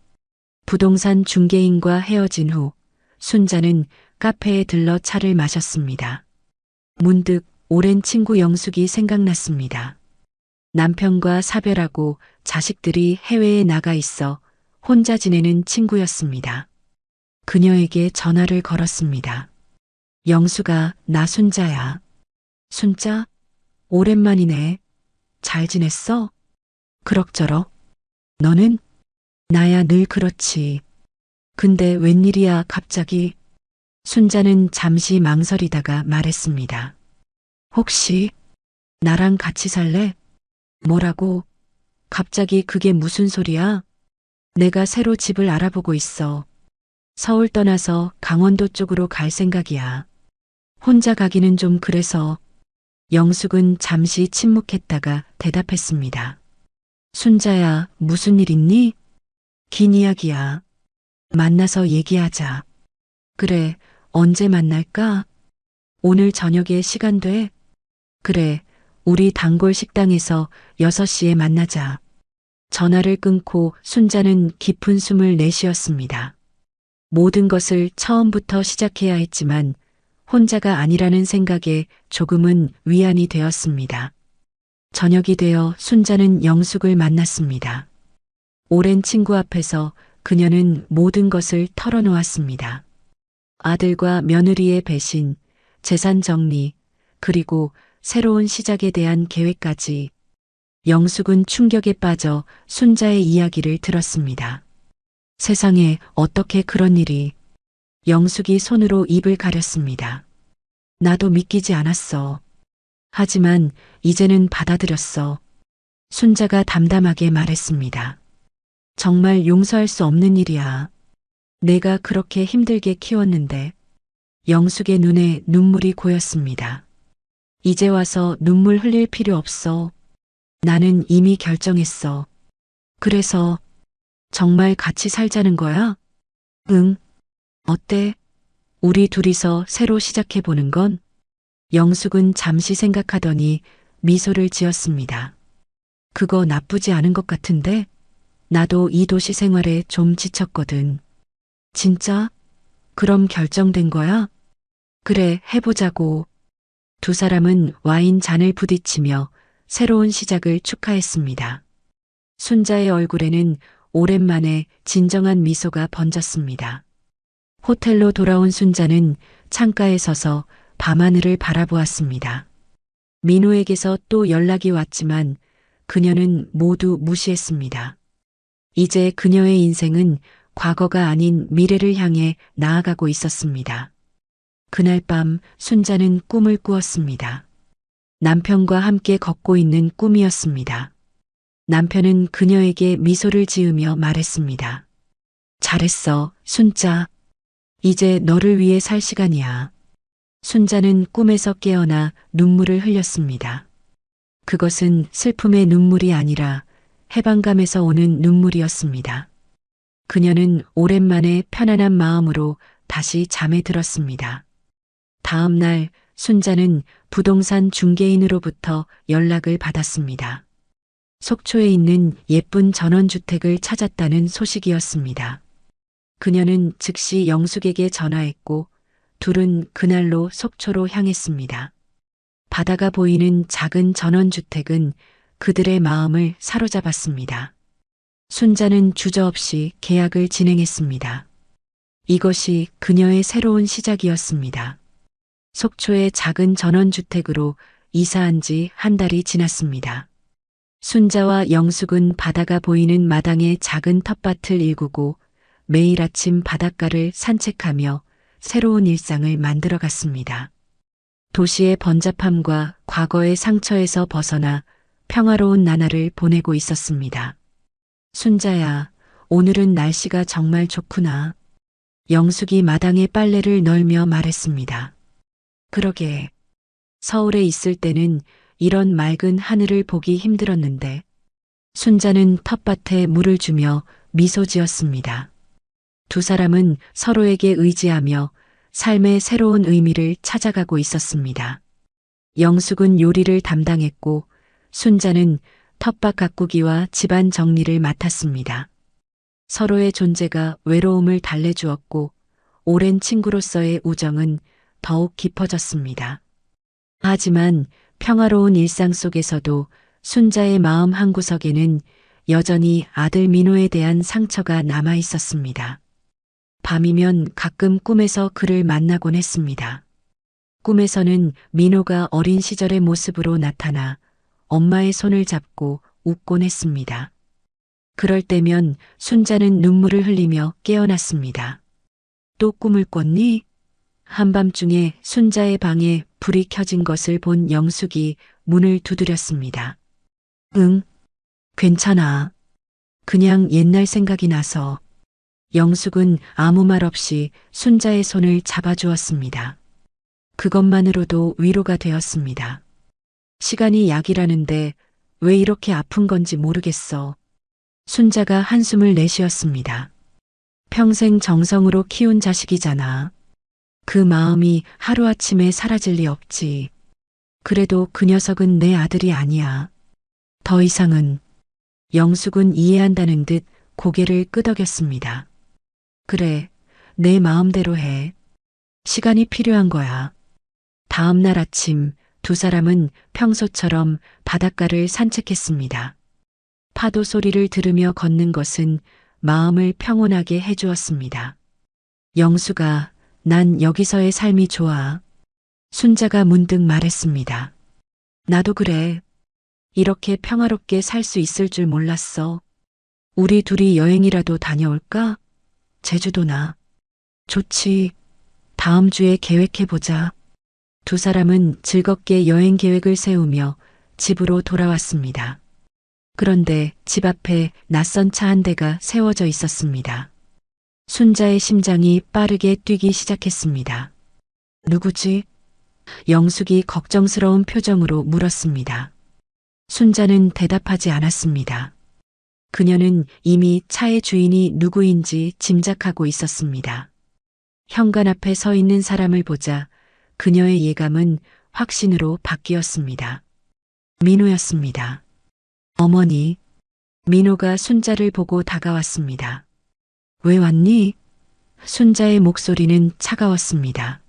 부동산 중개인과 헤어진 후 순자는 카페에 들러 차를 마셨습니다. 문득 오랜 친구 영숙이 생각났습니다. 남편과 사별하고 자식들이 해외에 나가 있어 혼자 지내는 친구였습니다. 그녀에게 전화를 걸었습니다. 영수가, 나 순자야. 순자? 오랜만이네. 잘 지냈어? 그럭저럭. 너는? 나야 늘 그렇지. 근데 웬일이야 갑자기? 순자는 잠시 망설이다가 말했습니다. 혹시 나랑 같이 살래? 뭐라고? 갑자기 그게 무슨 소리야? 내가 새로 집을 알아보고 있어. 서울 떠나서 강원도 쪽으로 갈 생각이야. 혼자 가기는 좀 그래서. 영숙은 잠시 침묵했다가 대답했습니다. 순자야, 무슨 일 있니? 긴 이야기야. 만나서 얘기하자. 그래, 언제 만날까? 오늘 저녁에 시간 돼? 그래, 우리 단골 식당에서 6시에 만나자. 전화를 끊고 순자는 깊은 숨을 내쉬었습니다. 모든 것을 처음부터 시작해야 했지만 혼자가 아니라는 생각에 조금은 위안이 되었습니다. 저녁이 되어 순자는 영숙을 만났습니다. 오랜 친구 앞에서 그녀는 모든 것을 털어놓았습니다. 아들과 며느리의 배신, 재산 정리, 그리고 새로운 시작에 대한 계획까지. 영숙은 충격에 빠져 순자의 이야기를 들었습니다. 세상에 어떻게 그런 일이. 영숙이 손으로 입을 가렸습니다. 나도 믿기지 않았어. 하지만 이제는 받아들였어. 순자가 담담하게 말했습니다. 정말 용서할 수 없는 일이야. 내가 그렇게 힘들게 키웠는데. 영숙의 눈에 눈물이 고였습니다. 이제 와서 눈물 흘릴 필요 없어. 나는 이미 결정했어. 그래서 정말 같이 살자는 거야? 응. 어때? 우리 둘이서 새로 시작해보는 건? 영숙은 잠시 생각하더니 미소를 지었습니다. 그거 나쁘지 않은 것 같은데? 나도 이 도시 생활에 좀 지쳤거든. 진짜? 그럼 결정된 거야? 그래, 해보자고. 두 사람은 와인 잔을 부딪히며 새로운 시작을 축하했습니다. 순자의 얼굴에는 오랜만에 진정한 미소가 번졌습니다. 호텔로 돌아온 순자는 창가에 서서 밤하늘을 바라보았습니다. 민호에게서 또 연락이 왔지만 그녀는 모두 무시했습니다. 이제 그녀의 인생은 과거가 아닌 미래를 향해 나아가고 있었습니다. 그날 밤 순자는 꿈을 꾸었습니다. 남편과 함께 걷고 있는 꿈이었습니다. 남편은 그녀에게 미소를 지으며 말했습니다. 잘했어, 순자. 이제 너를 위해 살 시간이야. 순자는 꿈에서 깨어나 눈물을 흘렸습니다. 그것은 슬픔의 눈물이 아니라 해방감에서 오는 눈물이었습니다. 그녀는 오랜만에 편안한 마음으로 다시 잠에 들었습니다. 다음 날 순자는 부동산 중개인으로부터 연락을 받았습니다. 속초에 있는 예쁜 전원주택을 찾았다는 소식이었습니다. 그녀는 즉시 영숙에게 전화했고 둘은 그날로 속초로 향했습니다. 바다가 보이는 작은 전원주택은 그들의 마음을 사로잡았습니다. 순자는 주저없이 계약을 진행했습니다. 이것이 그녀의 새로운 시작이었습니다. 속초의 작은 전원주택으로 이사한 지 한 달이 지났습니다. 순자와 영숙은 바다가 보이는 마당의 작은 텃밭을 일구고 매일 아침 바닷가를 산책하며 새로운 일상을 만들어갔습니다. 도시의 번잡함과 과거의 상처에서 벗어나 평화로운 나날을 보내고 있었습니다. 순자야, 오늘은 날씨가 정말 좋구나. 영숙이 마당에 빨래를 널며 말했습니다. 그러게. 서울에 있을 때는 이런 맑은 하늘을 보기 힘들었는데 순자는 텃밭에 물을 주며 미소 지었습니다. 두 사람은 서로에게 의지하며 삶의 새로운 의미를 찾아가고 있었습니다. 영숙은 요리를 담당했고 순자는 텃밭 가꾸기와 집안 정리를 맡았습니다. 서로의 존재가 외로움을 달래주었고 오랜 친구로서의 우정은 더욱 깊어졌습니다. 하지만 평화로운 일상 속에서도 순자의 마음 한구석에는 여전히 아들 민호에 대한 상처가 남아 있었습니다. 밤이면 가끔 꿈에서 그를 만나곤 했습니다. 꿈에서는 민호가 어린 시절의 모습으로 나타나 엄마의 손을 잡고 웃곤 했습니다. 그럴 때면 순자는 눈물을 흘리며 깨어났습니다. 또 꿈을 꿨니? 한밤중에 순자의 방에 불이 켜진 것을 본 영숙이 문을 두드렸습니다. 응, 괜찮아. 그냥 옛날 생각이 나서. 영숙은 아무 말 없이 순자의 손을 잡아주었습니다. 그것만으로도 위로가 되었습니다. 시간이 약이라는데 왜 이렇게 아픈 건지 모르겠어. 순자가 한숨을 내쉬었습니다. 평생 정성으로 키운 자식이잖아. 그 마음이 하루아침에 사라질 리 없지. 그래도 그 녀석은 내 아들이 아니야. 더 이상은. 영숙은 이해한다는 듯 고개를 끄덕였습니다. 그래, 내 마음대로 해. 시간이 필요한 거야. 다음 날 아침 두 사람은 평소처럼 바닷가를 산책했습니다. 파도 소리를 들으며 걷는 것은 마음을 평온하게 해주었습니다. 영수가 난 여기서의 삶이 좋아. 순자가 문득 말했습니다. 나도 그래. 이렇게 평화롭게 살 수 있을 줄 몰랐어. 우리 둘이 여행이라도 다녀올까? 제주도나. 좋지. 다음 주에 계획해보자. 두 사람은 즐겁게 여행 계획을 세우며 집으로 돌아왔습니다. 그런데 집 앞에 낯선 차 한 대가 세워져 있었습니다. 순자의 심장이 빠르게 뛰기 시작했습니다. 누구지? 영숙이 걱정스러운 표정으로 물었습니다. 순자는 대답하지 않았습니다. 그녀는 이미 차의 주인이 누구인지 짐작하고 있었습니다. 현관 앞에 서 있는 사람을 보자 그녀의 예감은 확신으로 바뀌었습니다. 민호였습니다. 어머니. 민호가 순자를 보고 다가왔습니다. 왜 왔니? 순자의 목소리는 차가웠습니다.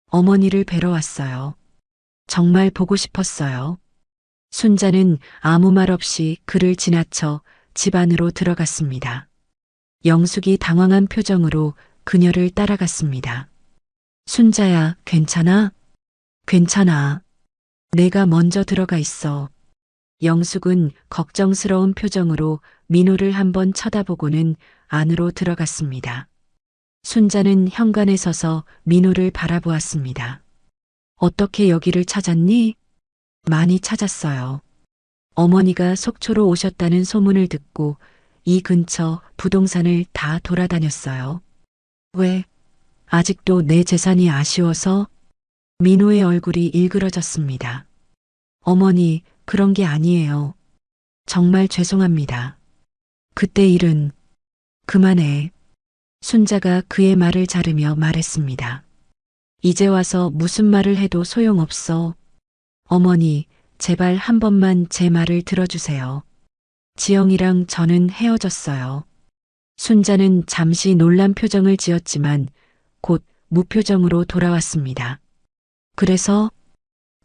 어머니를 뵈러 왔어요. 정말 보고 싶었어요. 순자는 아무 말 없이 그를 지나쳐 집 안으로 들어갔습니다. 영숙이 당황한 표정으로 그녀를 따라갔습니다. 순자야, 괜찮아? 괜찮아. 내가 먼저 들어가 있어. 영숙은 걱정스러운 표정으로 민호를 한번 쳐다보고는 안으로 들어갔습니다. 순자는 현관에 서서 민호를 바라보았습니다. 어떻게 여기를 찾았니? 많이 찾았어요. 어머니가 속초로 오셨다는 소문을 듣고 이 근처 부동산을 다 돌아다녔어요. 왜? 아직도 내 재산이 아쉬워서? 민호의 얼굴이 일그러졌습니다. 어머니, 그런 게 아니에요. 정말 죄송합니다. 그때 일은 그만해. 순자가 그의 말을 자르며 말했습니다. 이제 와서 무슨 말을 해도 소용없어. 어머니, 제발 한 번만 제 말을 들어주세요. 지영이랑 저는 헤어졌어요. 순자는 잠시 놀란 표정을 지었지만 곧 무표정으로 돌아왔습니다. 그래서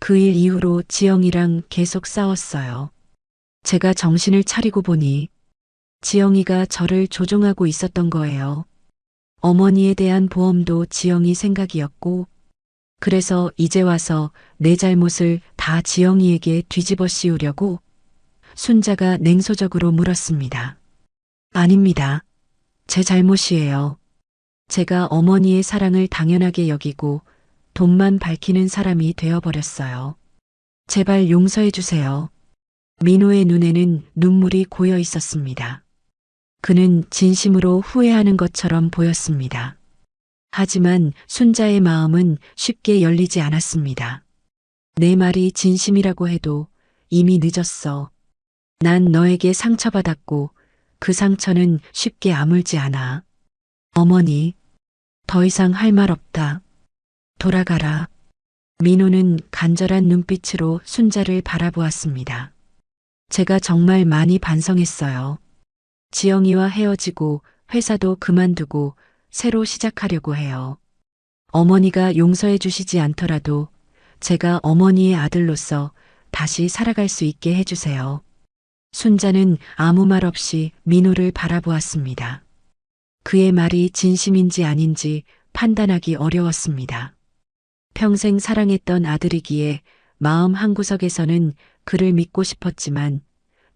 그 일 이후로 지영이랑 계속 싸웠어요. 제가 정신을 차리고 보니 지영이가 저를 조종하고 있었던 거예요. 어머니에 대한 보험도 지영이 생각이었고, 그래서 이제 와서 내 잘못을 다 지영이에게 뒤집어 씌우려고? 순자가 냉소적으로 물었습니다. 아닙니다. 제 잘못이에요. 제가 어머니의 사랑을 당연하게 여기고 돈만 밝히는 사람이 되어버렸어요. 제발 용서해 주세요. 민호의 눈에는 눈물이 고여 있었습니다. 그는 진심으로 후회하는 것처럼 보였습니다. 하지만 순자의 마음은 쉽게 열리지 않았습니다. 내 말이 진심이라고 해도 이미 늦었어. 난 너에게 상처받았고 그 상처는 쉽게 아물지 않아. 어머니, 더 이상 할 말 없다. 돌아가라. 민호는 간절한 눈빛으로 순자를 바라보았습니다. 제가 정말 많이 반성했어요. 지영이와 헤어지고 회사도 그만두고 새로 시작하려고 해요. 어머니가 용서해 주시지 않더라도 제가 어머니의 아들로서 다시 살아갈 수 있게 해주세요. 순자는 아무 말 없이 민호를 바라보았습니다. 그의 말이 진심인지 아닌지 판단하기 어려웠습니다. 평생 사랑했던 아들이기에 마음 한구석에서는 그를 믿고 싶었지만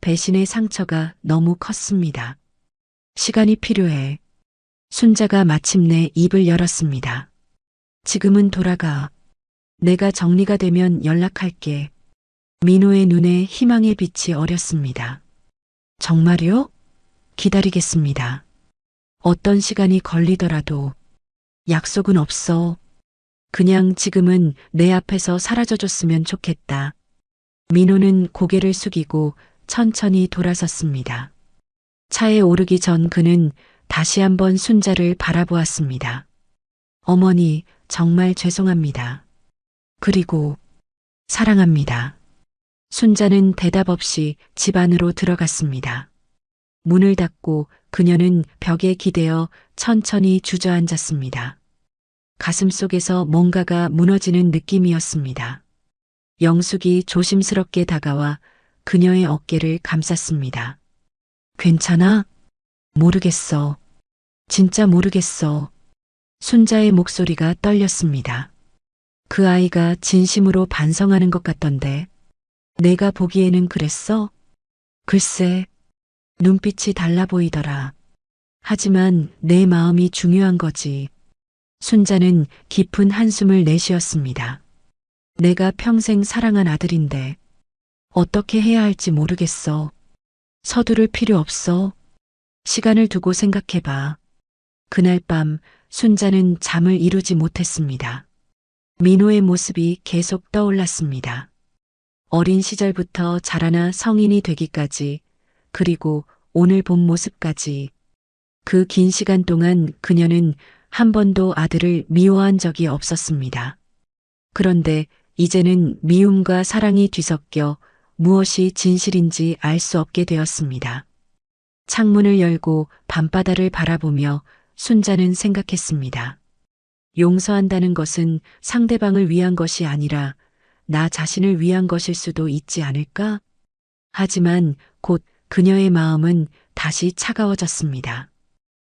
배신의 상처가 너무 컸습니다. 시간이 필요해. 순자가 마침내 입을 열었습니다. 지금은 돌아가. 내가 정리가 되면 연락할게. 민호의 눈에 희망의 빛이 어렸습니다. 정말요? 기다리겠습니다. 어떤 시간이 걸리더라도 약속은 없어. 그냥 지금은 내 앞에서 사라져줬으면 좋겠다. 민호는 고개를 숙이고 천천히 돌아섰습니다. 차에 오르기 전 그는 다시 한번 순자를 바라보았습니다. 어머니, 정말 죄송합니다. 그리고 사랑합니다. 순자는 대답 없이 집 안으로 들어갔습니다. 문을 닫고 그녀는 벽에 기대어 천천히 주저앉았습니다. 가슴 속에서 뭔가가 무너지는 느낌이었습니다. 영숙이 조심스럽게 다가와 그녀의 어깨를 감쌌습니다. 괜찮아? 모르겠어. 진짜 모르겠어. 순자의 목소리가 떨렸습니다. 그 아이가 진심으로 반성하는 것 같던데. 내가 보기에는 그랬어? 글쎄, 눈빛이 달라 보이더라. 하지만 내 마음이 중요한 거지. 순자는 깊은 한숨을 내쉬었습니다. 내가 평생 사랑한 아들인데 어떻게 해야 할지 모르겠어. 서두를 필요 없어. 시간을 두고 생각해봐. 그날 밤 순자는 잠을 이루지 못했습니다. 민호의 모습이 계속 떠올랐습니다. 어린 시절부터 자라나 성인이 되기까지, 그리고 오늘 본 모습까지. 그 긴 시간 동안 그녀는 한 번도 아들을 미워한 적이 없었습니다. 그런데 이제는 미움과 사랑이 뒤섞여 무엇이 진실인지 알 수 없게 되었습니다. 창문을 열고 밤바다를 바라보며 순자는 생각했습니다. 용서한다는 것은 상대방을 위한 것이 아니라 나 자신을 위한 것일 수도 있지 않을까? 하지만 곧 그녀의 마음은 다시 차가워졌습니다.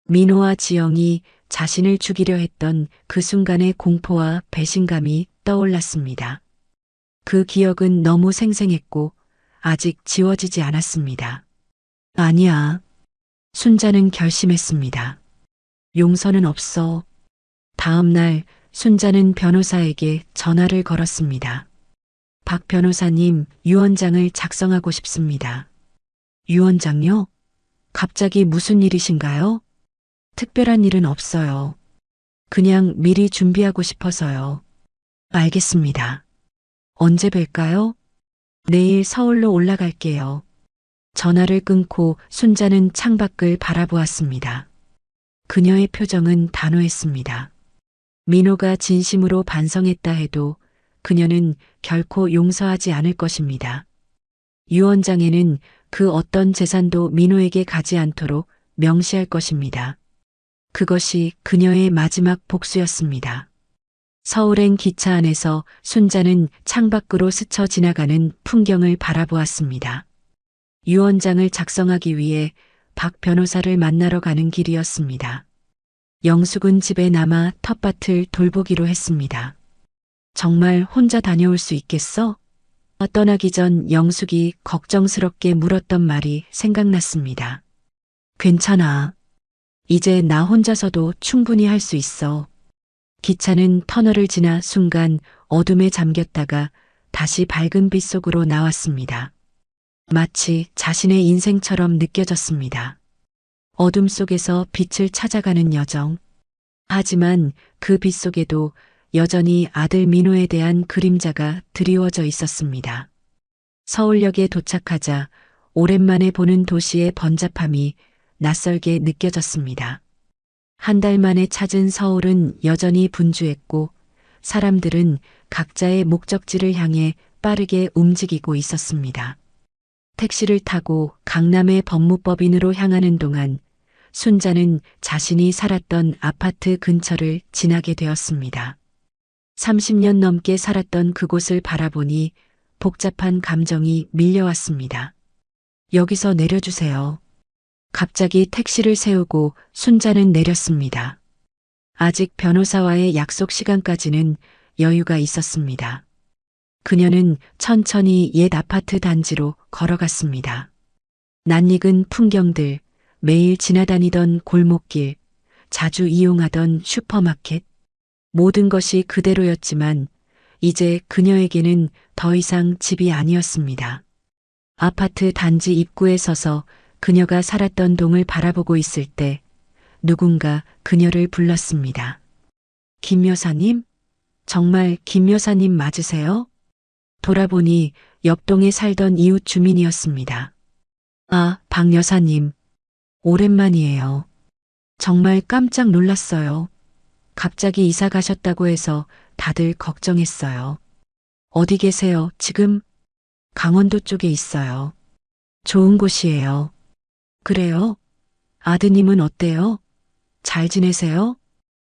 민호와 지영이 자신을 죽이려 했던 그 순간의 공포와 배신감이 떠올랐습니다. 그 기억은 너무 생생했고 아직 지워지지 않았습니다. 아니야. 순자는 결심했습니다. 용서는 없어. 다음 날 순자는 변호사에게 전화를 걸었습니다. 박 변호사님, 유언장을 작성하고 싶습니다. 유언장요? 갑자기 무슨 일이신가요? 특별한 일은 없어요. 그냥 미리 준비하고 싶어서요. 알겠습니다. 언제 뵐까요? 내일 서울로 올라갈게요. 전화를 끊고 순자는 창밖을 바라보았습니다. 그녀의 표정은 단호했습니다. 민호가 진심으로 반성했다 해도 그녀는 결코 용서하지 않을 것입니다. 유언장에는 그 어떤 재산도 민호에게 가지 않도록 명시할 것입니다. 그것이 그녀의 마지막 복수였습니다. 서울행 기차 안에서 순자는 창밖으로 스쳐 지나가는 풍경을 바라보았습니다. 유언장을 작성하기 위해 박 변호사를 만나러 가는 길이었습니다. 영숙은 집에 남아 텃밭을 돌보기로 했습니다. 정말 혼자 다녀올 수 있겠어? 떠나기 전 영숙이 걱정스럽게 물었던 말이 생각났습니다. 괜찮아. 이제 나 혼자서도 충분히 할 수 있어. 기차는 터널을 지나 순간 어둠에 잠겼다가 다시 밝은 빛 속으로 나왔습니다. 마치 자신의 인생처럼 느껴졌습니다. 어둠 속에서 빛을 찾아가는 여정. 하지만 그 빛 속에도 여전히 아들 민호에 대한 그림자가 드리워져 있었습니다. 서울역에 도착하자 오랜만에 보는 도시의 번잡함이 낯설게 느껴졌습니다. 한 달 만에 찾은 서울은 여전히 분주했고 사람들은 각자의 목적지를 향해 빠르게 움직이고 있었습니다. 택시를 타고 강남의 법무법인으로 향하는 동안 순자는 자신이 살았던 아파트 근처를 지나게 되었습니다. 30년 넘게 살았던 그곳을 바라보니 복잡한 감정이 밀려왔습니다. 여기서 내려주세요. 갑자기 택시를 세우고 순자는 내렸습니다. 아직 변호사와의 약속 시간까지는 여유가 있었습니다. 그녀는 천천히 옛 아파트 단지로 걸어갔습니다. 낯익은 풍경들, 매일 지나다니던 골목길, 자주 이용하던 슈퍼마켓, 모든 것이 그대로였지만 이제 그녀에게는 더 이상 집이 아니었습니다. 아파트 단지 입구에 서서 그녀가 살았던 동을 바라보고 있을 때 누군가 그녀를 불렀습니다. 김 여사님? 정말 김 여사님 맞으세요? 돌아보니 옆동에 살던 이웃 주민이었습니다. 아, 박 여사님. 오랜만이에요. 정말 깜짝 놀랐어요. 갑자기 이사 가셨다고 해서 다들 걱정했어요. 어디 계세요, 지금? 강원도 쪽에 있어요. 좋은 곳이에요. 그래요? 아드님은 어때요? 잘 지내세요?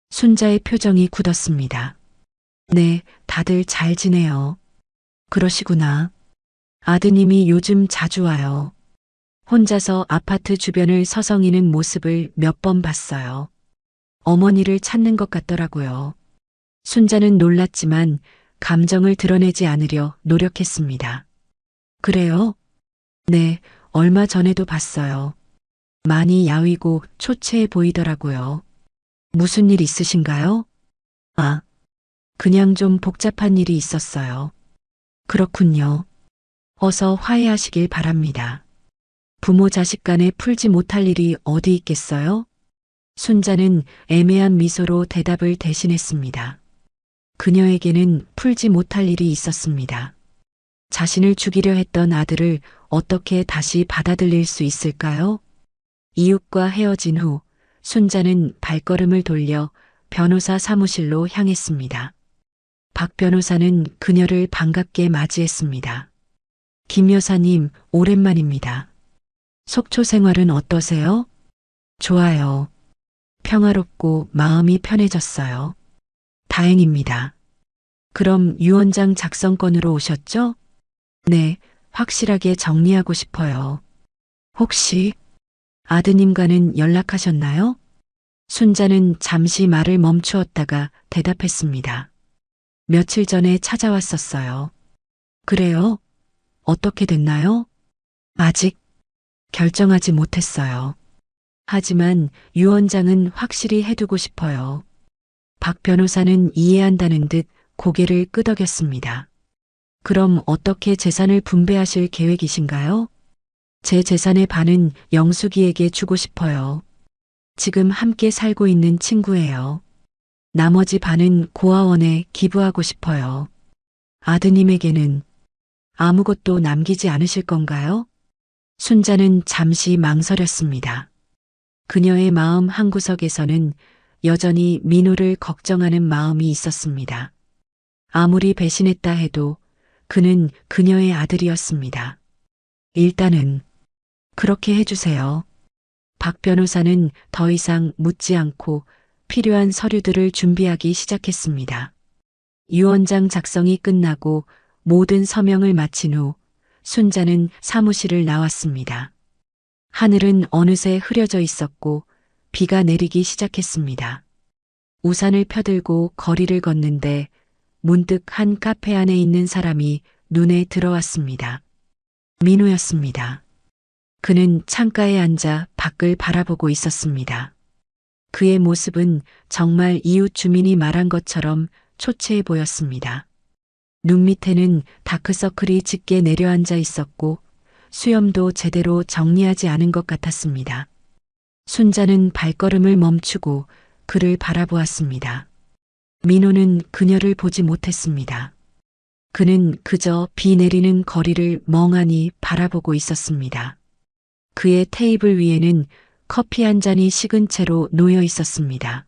순자의 표정이 굳었습니다. 네, 다들 잘 지내요. 그러시구나. 아드님이 요즘 자주 와요. 혼자서 아파트 주변을 서성이는 모습을 몇 번 봤어요. 어머니를 찾는 것 같더라고요. 순자는 놀랐지만 감정을 드러내지 않으려 노력했습니다. 그래요? 네, 얼마 전에도 봤어요. 많이 야위고 초췌해 보이더라고요. 무슨 일 있으신가요? 아, 그냥 좀 복잡한 일이 있었어요. 그렇군요. 어서 화해하시길 바랍니다. 부모 자식 간에 풀지 못할 일이 어디 있겠어요? 순자는 애매한 미소로 대답을 대신했습니다. 그녀에게는 풀지 못할 일이 있었습니다. 자신을 죽이려 했던 아들을 어떻게 다시 받아들일 수 있을까요? 이웃과 헤어진 후 순자는 발걸음을 돌려 변호사 사무실로 향했습니다. 박 변호사는 그녀를 반갑게 맞이했습니다. 김 여사님, 오랜만입니다. 속초 생활은 어떠세요? 좋아요. 평화롭고 마음이 편해졌어요. 다행입니다. 그럼 유언장 작성건으로 오셨죠? 네, 확실하게 정리하고 싶어요. 혹시 아드님과는 연락하셨나요? 순자는 잠시 말을 멈추었다가 대답했습니다. 며칠 전에 찾아왔었어요. 그래요? 어떻게 됐나요? 아직 결정하지 못했어요. 하지만 유언장은 확실히 해두고 싶어요. 박 변호사는 이해한다는 듯 고개를 끄덕였습니다. 그럼 어떻게 재산을 분배하실 계획이신가요? 제 재산의 반은 영숙이에게 주고 싶어요. 지금 함께 살고 있는 친구예요. 나머지 반은 고아원에 기부하고 싶어요. 아드님에게는 아무것도 남기지 않으실 건가요? 순자는 잠시 망설였습니다. 그녀의 마음 한구석에서는 여전히 민호를 걱정하는 마음이 있었습니다. 아무리 배신했다 해도 그는 그녀의 아들이었습니다. 일단은 그렇게 해주세요. 박 변호사는 더 이상 묻지 않고 필요한 서류들을 준비하기 시작했습니다. 유언장 작성이 끝나고 모든 서명을 마친 후 순자는 사무실을 나왔습니다. 하늘은 어느새 흐려져 있었고 비가 내리기 시작했습니다. 우산을 펴들고 거리를 걷는데 문득 한 카페 안에 있는 사람이 눈에 들어왔습니다. 민호였습니다. 그는 창가에 앉아 밖을 바라보고 있었습니다. 그의 모습은 정말 이웃 주민이 말한 것처럼 초췌해 보였습니다. 눈 밑에는 다크서클이 짙게 내려앉아 있었고 수염도 제대로 정리하지 않은 것 같았습니다. 순자는 발걸음을 멈추고 그를 바라보았습니다. 민호는 그녀를 보지 못했습니다. 그는 그저 비 내리는 거리를 멍하니 바라보고 있었습니다. 그의 테이블 위에는 커피 한 잔이 식은 채로 놓여 있었습니다.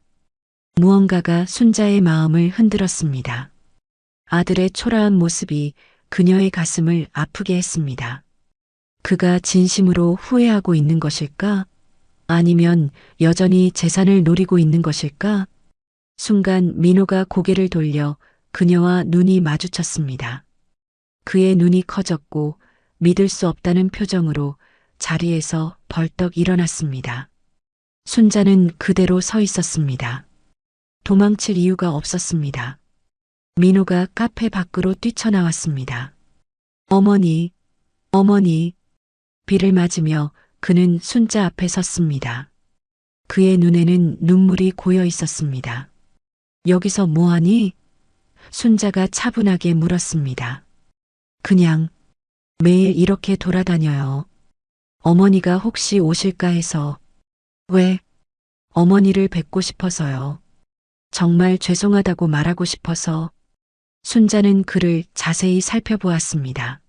무언가가 순자의 마음을 흔들었습니다. 아들의 초라한 모습이 그녀의 가슴을 아프게 했습니다. 그가 진심으로 후회하고 있는 것일까? 아니면 여전히 재산을 노리고 있는 것일까? 순간 민호가 고개를 돌려 그녀와 눈이 마주쳤습니다. 그의 눈이 커졌고 믿을 수 없다는 표정으로 자리에서 벌떡 일어났습니다. 순자는 그대로 서 있었습니다. 도망칠 이유가 없었습니다. 민호가 카페 밖으로 뛰쳐나왔습니다. 어머니, 어머니. 비를 맞으며 그는 순자 앞에 섰습니다. 그의 눈에는 눈물이 고여 있었습니다. 여기서 뭐하니? 순자가 차분하게 물었습니다. 그냥 매일 이렇게 돌아다녀요. 어머니가 혹시 오실까 해서. 왜? 어머니를 뵙고 싶어서요. 정말 죄송하다고 말하고 싶어서. 순자는 그를 자세히 살펴보았습니다.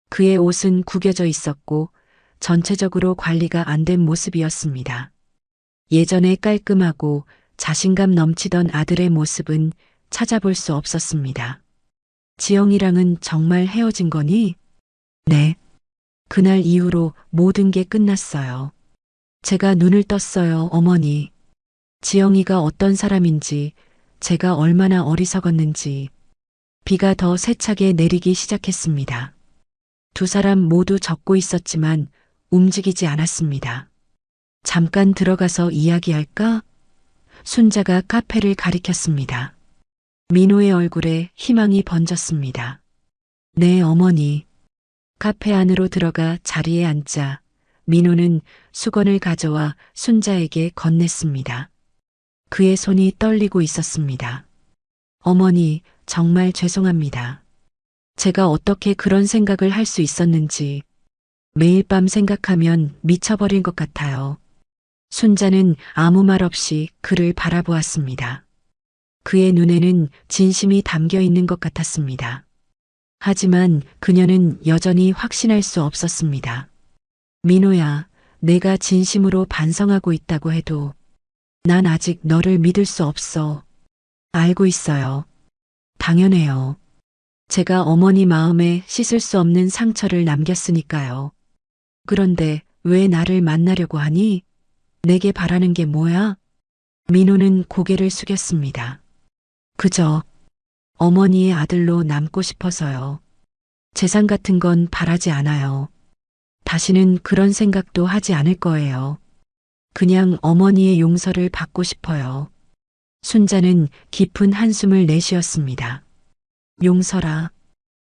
그의 옷은 구겨져 있었고 전체적으로 관리가 안 된 모습이었습니다. 예전에 깔끔하고 자신감 넘치던 아들의 모습은 찾아볼 수 없었습니다. 지영이랑은 정말 헤어진 거니? 네. 그날 이후로 모든 게 끝났어요. 제가 눈을 떴어요, 어머니. 지영이가 어떤 사람인지, 제가 얼마나 어리석었는지. 비가 더 세차게 내리기 시작했습니다. 두 사람 모두 적고 있었지만 움직이지 않았습니다. 잠깐 들어가서 이야기할까? 순자가 카페를 가리켰습니다. 민호의 얼굴에 희망이 번졌습니다. 네, 어머니. 카페 안으로 들어가 자리에 앉자 민호는 수건을 가져와 순자에게 건넸습니다. 그의 손이 떨리고 있었습니다. 어머니, 정말 죄송합니다. 제가 어떻게 그런 생각을 할 수 있었는지 매일 밤 생각하면 미쳐버릴 것 같아요. 순자는 아무 말 없이 그를 바라보았습니다. 그의 눈에는 진심이 담겨 있는 것 같았습니다. 하지만 그녀는 여전히 확신할 수 없었습니다. 민호야, 내가 진심으로 반성하고 있다고 해도 난 아직 너를 믿을 수 없어. 알고 있어요. 당연해요. 제가 어머니 마음에 씻을 수 없는 상처를 남겼으니까요. 그런데 왜 나를 만나려고 하니? 내게 바라는 게 뭐야? 민호는 고개를 숙였습니다. 그저 어머니의 아들로 남고 싶어서요. 재산 같은 건 바라지 않아요. 다시는 그런 생각도 하지 않을 거예요. 그냥 어머니의 용서를 받고 싶어요. 순자는 깊은 한숨을 내쉬었습니다. 용서라.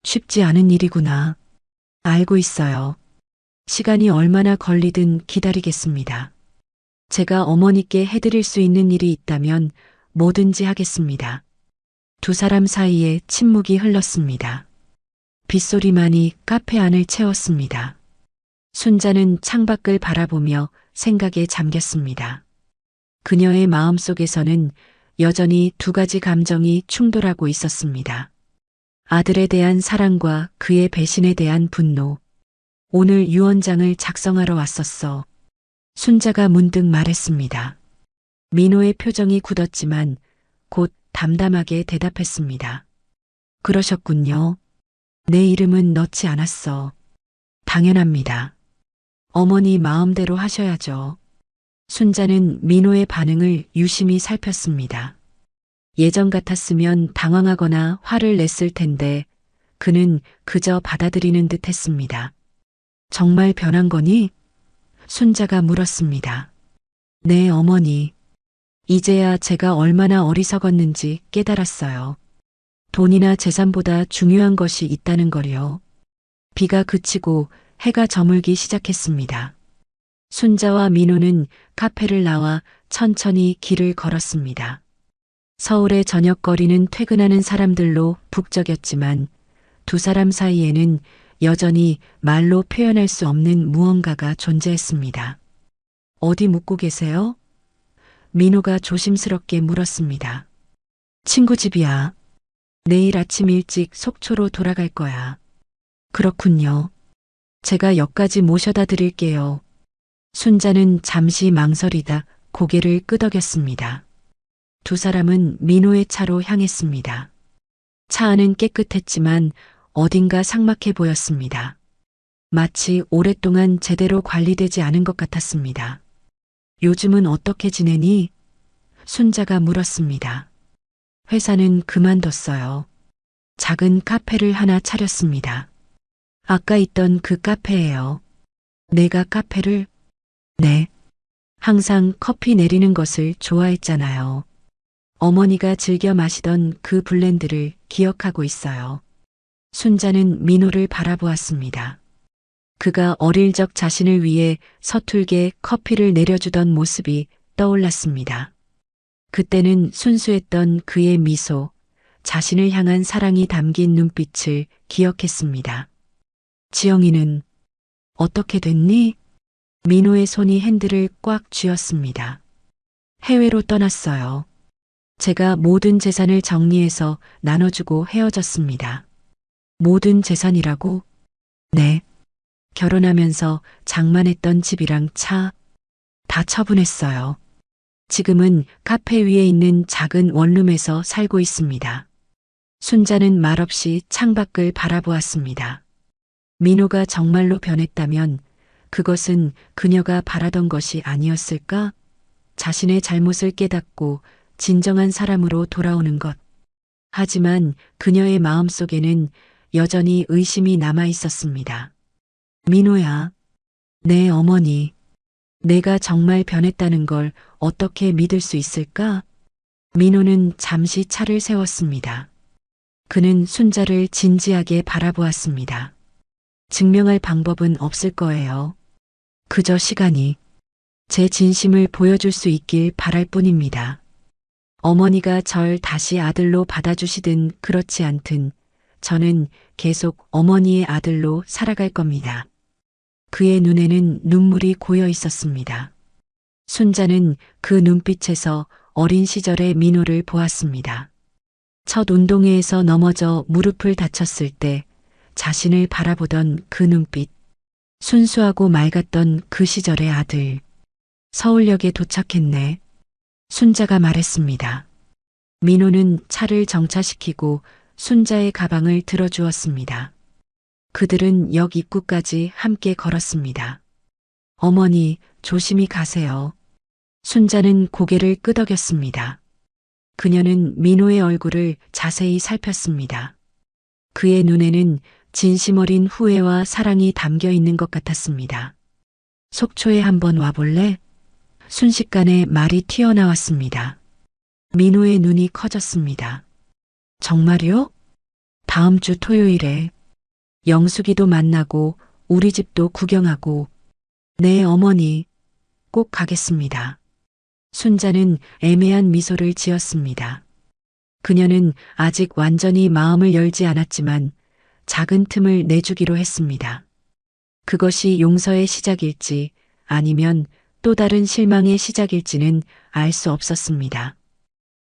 쉽지 않은 일이구나. 알고 있어요. 시간이 얼마나 걸리든 기다리겠습니다. 제가 어머니께 해드릴 수 있는 일이 있다면 뭐든지 하겠습니다. 두 사람 사이에 침묵이 흘렀습니다. 빗소리만이 카페 안을 채웠습니다. 순자는 창밖을 바라보며 생각에 잠겼습니다. 그녀의 마음속에서는 여전히 두 가지 감정이 충돌하고 있었습니다. 아들에 대한 사랑과 그의 배신에 대한 분노. 오늘 유언장을 작성하러 왔었어. 순자가 문득 말했습니다. 민호의 표정이 굳었지만 곧 담담하게 대답했습니다. 그러셨군요. 내 이름은 넣지 않았어. 당연합니다. 어머니 마음대로 하셔야죠. 순자는 민호의 반응을 유심히 살폈습니다. 예전 같았으면 당황하거나 화를 냈을 텐데 그는 그저 받아들이는 듯 했습니다. 정말 변한 거니? 순자가 물었습니다. 네, 어머니. 이제야 제가 얼마나 어리석었는지 깨달았어요. 돈이나 재산보다 중요한 것이 있다는 걸요. 비가 그치고 해가 저물기 시작했습니다. 순자와 민호는 카페를 나와 천천히 길을 걸었습니다. 서울의 저녁거리는 퇴근하는 사람들로 북적였지만 두 사람 사이에는 여전히 말로 표현할 수 없는 무언가가 존재했습니다. 어디 묵고 계세요? 민호가 조심스럽게 물었습니다. 친구 집이야. 내일 아침 일찍 속초로 돌아갈 거야. 그렇군요. 제가 역까지 모셔다 드릴게요. 순자는 잠시 망설이다 고개를 끄덕였습니다. 두 사람은 민호의 차로 향했습니다. 차 안은 깨끗했지만 어딘가 삭막해 보였습니다. 마치 오랫동안 제대로 관리되지 않은 것 같았습니다. 요즘은 어떻게 지내니? 순자가 물었습니다. 회사는 그만뒀어요. 작은 카페를 하나 차렸습니다. 아까 있던 그 카페예요. 내가 카페를? 네. 항상 커피 내리는 것을 좋아했잖아요. 어머니가 즐겨 마시던 그 블렌드를 기억하고 있어요. 순자는 민호를 바라보았습니다. 그가 어릴 적 자신을 위해 서툴게 커피를 내려주던 모습이 떠올랐습니다. 그때는 순수했던 그의 미소, 자신을 향한 사랑이 담긴 눈빛을 기억했습니다. 지영이는 어떻게 됐니? 민호의 손이 핸들을 꽉 쥐었습니다. 해외로 떠났어요. 제가 모든 재산을 정리해서 나눠주고 헤어졌습니다. 모든 재산이라고? 네. 결혼하면서 장만했던 집이랑 차 다 처분했어요. 지금은 카페 위에 있는 작은 원룸에서 살고 있습니다. 순자는 말없이 창밖을 바라보았습니다. 민호가 정말로 변했다면 그것은 그녀가 바라던 것이 아니었을까? 자신의 잘못을 깨닫고 진정한 사람으로 돌아오는 것. 하지만 그녀의 마음속에는 여전히 의심이 남아 있었습니다. 민호야, 내 어머니, 내가 정말 변했다는 걸 어떻게 믿을 수 있을까? 민호는 잠시 차를 세웠습니다. 그는 순자를 진지하게 바라보았습니다. 증명할 방법은 없을 거예요. 그저 시간이 제 진심을 보여줄 수 있길 바랄 뿐입니다. 어머니가 절 다시 아들로 받아주시든 그렇지 않든 저는 계속 어머니의 아들로 살아갈 겁니다. 그의 눈에는 눈물이 고여 있었습니다. 순자는 그 눈빛에서 어린 시절의 민호를 보았습니다. 첫 운동회에서 넘어져 무릎을 다쳤을 때 자신을 바라보던 그 눈빛, 순수하고 맑았던 그 시절의 아들. 서울역에 도착했네. 순자가 말했습니다. 민호는 차를 정차시키고 순자의 가방을 들어주었습니다. 그들은 역 입구까지 함께 걸었습니다. 어머니, 조심히 가세요. 순자는 고개를 끄덕였습니다. 그녀는 민호의 얼굴을 자세히 살폈습니다. 그의 눈에는 진심 어린 후회와 사랑이 담겨 있는 것 같았습니다. 속초에 한번 와볼래? 순식간에 말이 튀어나왔습니다. 민호의 눈이 커졌습니다. 정말요? 다음 주 토요일에 영숙이도 만나고 우리 집도 구경하고 네 어머니 꼭 가겠습니다. 순자는 애매한 미소를 지었습니다. 그녀는 아직 완전히 마음을 열지 않았지만 작은 틈을 내주기로 했습니다. 그것이 용서의 시작일지 아니면 또 다른 실망의 시작일지는 알 수 없었습니다.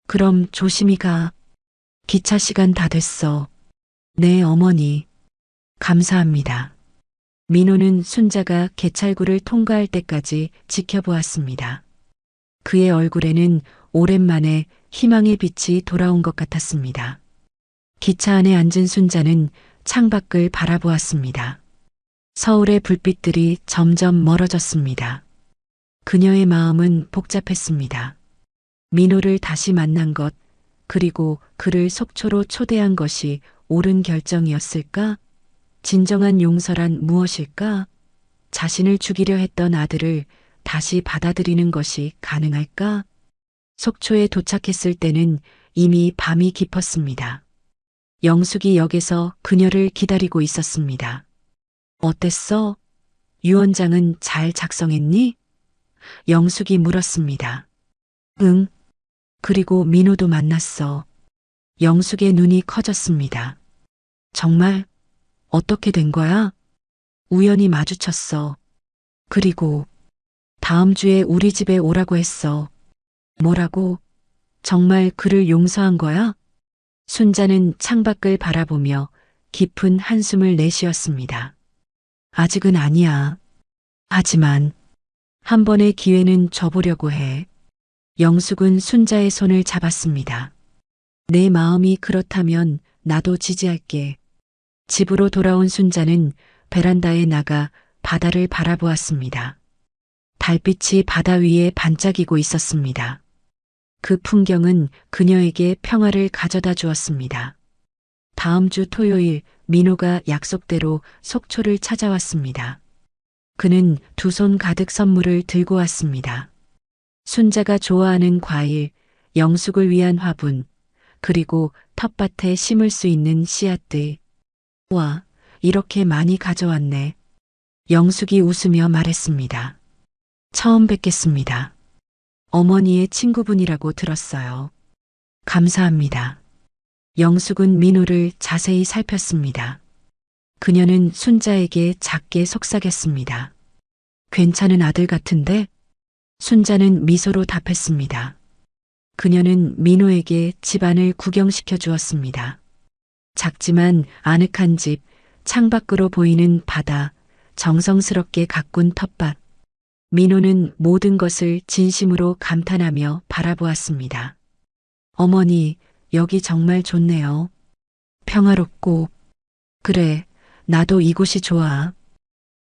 그럼 조심히 가. 기차 시간 다 됐어. 네 어머니. 감사합니다. 민호는 순자가 개찰구를 통과할 때까지 지켜보았습니다. 그의 얼굴에는 오랜만에 희망의 빛이 돌아온 것 같았습니다. 기차 안에 앉은 순자는 창밖을 바라보았습니다. 서울의 불빛들이 점점 멀어졌습니다. 그녀의 마음은 복잡했습니다. 민호를 다시 만난 것, 그리고 그를 속초로 초대한 것이 옳은 결정이었을까? 진정한 용서란 무엇일까? 자신을 죽이려 했던 아들을 다시 받아들이는 것이 가능할까? 속초에 도착했을 때는 이미 밤이 깊었습니다. 영숙이 역에서 그녀를 기다리고 있었습니다. 어땠어? 유언장은 잘 작성했니? 영숙이 물었습니다. 응. 그리고 민호도 만났어. 영숙의 눈이 커졌습니다. 정말? 어떻게 된 거야? 우연히 마주쳤어. 그리고 다음 주에 우리 집에 오라고 했어. 뭐라고? 정말 그를 용서한 거야? 순자는 창밖을 바라보며 깊은 한숨을 내쉬었습니다. 아직은 아니야. 하지만 한 번의 기회는 줘보려고 해. 영숙은 순자의 손을 잡았습니다. 내 마음이 그렇다면 나도 지지할게. 집으로 돌아온 순자는 베란다에 나가 바다를 바라보았습니다. 달빛이 바다 위에 반짝이고 있었습니다. 그 풍경은 그녀에게 평화를 가져다 주었습니다. 다음 주 토요일 민호가 약속대로 속초를 찾아왔습니다. 그는 두 손 가득 선물을 들고 왔습니다. 순자가 좋아하는 과일, 영숙을 위한 화분, 그리고 텃밭에 심을 수 있는 씨앗들. 와, 이렇게 많이 가져왔네. 영숙이 웃으며 말했습니다. 처음 뵙겠습니다. 어머니의 친구분이라고 들었어요. 감사합니다. 영숙은 민호를 자세히 살폈습니다. 그녀는 순자에게 작게 속삭였습니다. 괜찮은 아들 같은데? 순자는 미소로 답했습니다. 그녀는 민호에게 집안을 구경시켜 주었습니다. 작지만 아늑한 집, 창밖으로 보이는 바다, 정성스럽게 가꾼 텃밭. 민호는 모든 것을 진심으로 감탄하며 바라보았습니다. 어머니, 여기 정말 좋네요. 평화롭고. 그래, 나도 이곳이 좋아.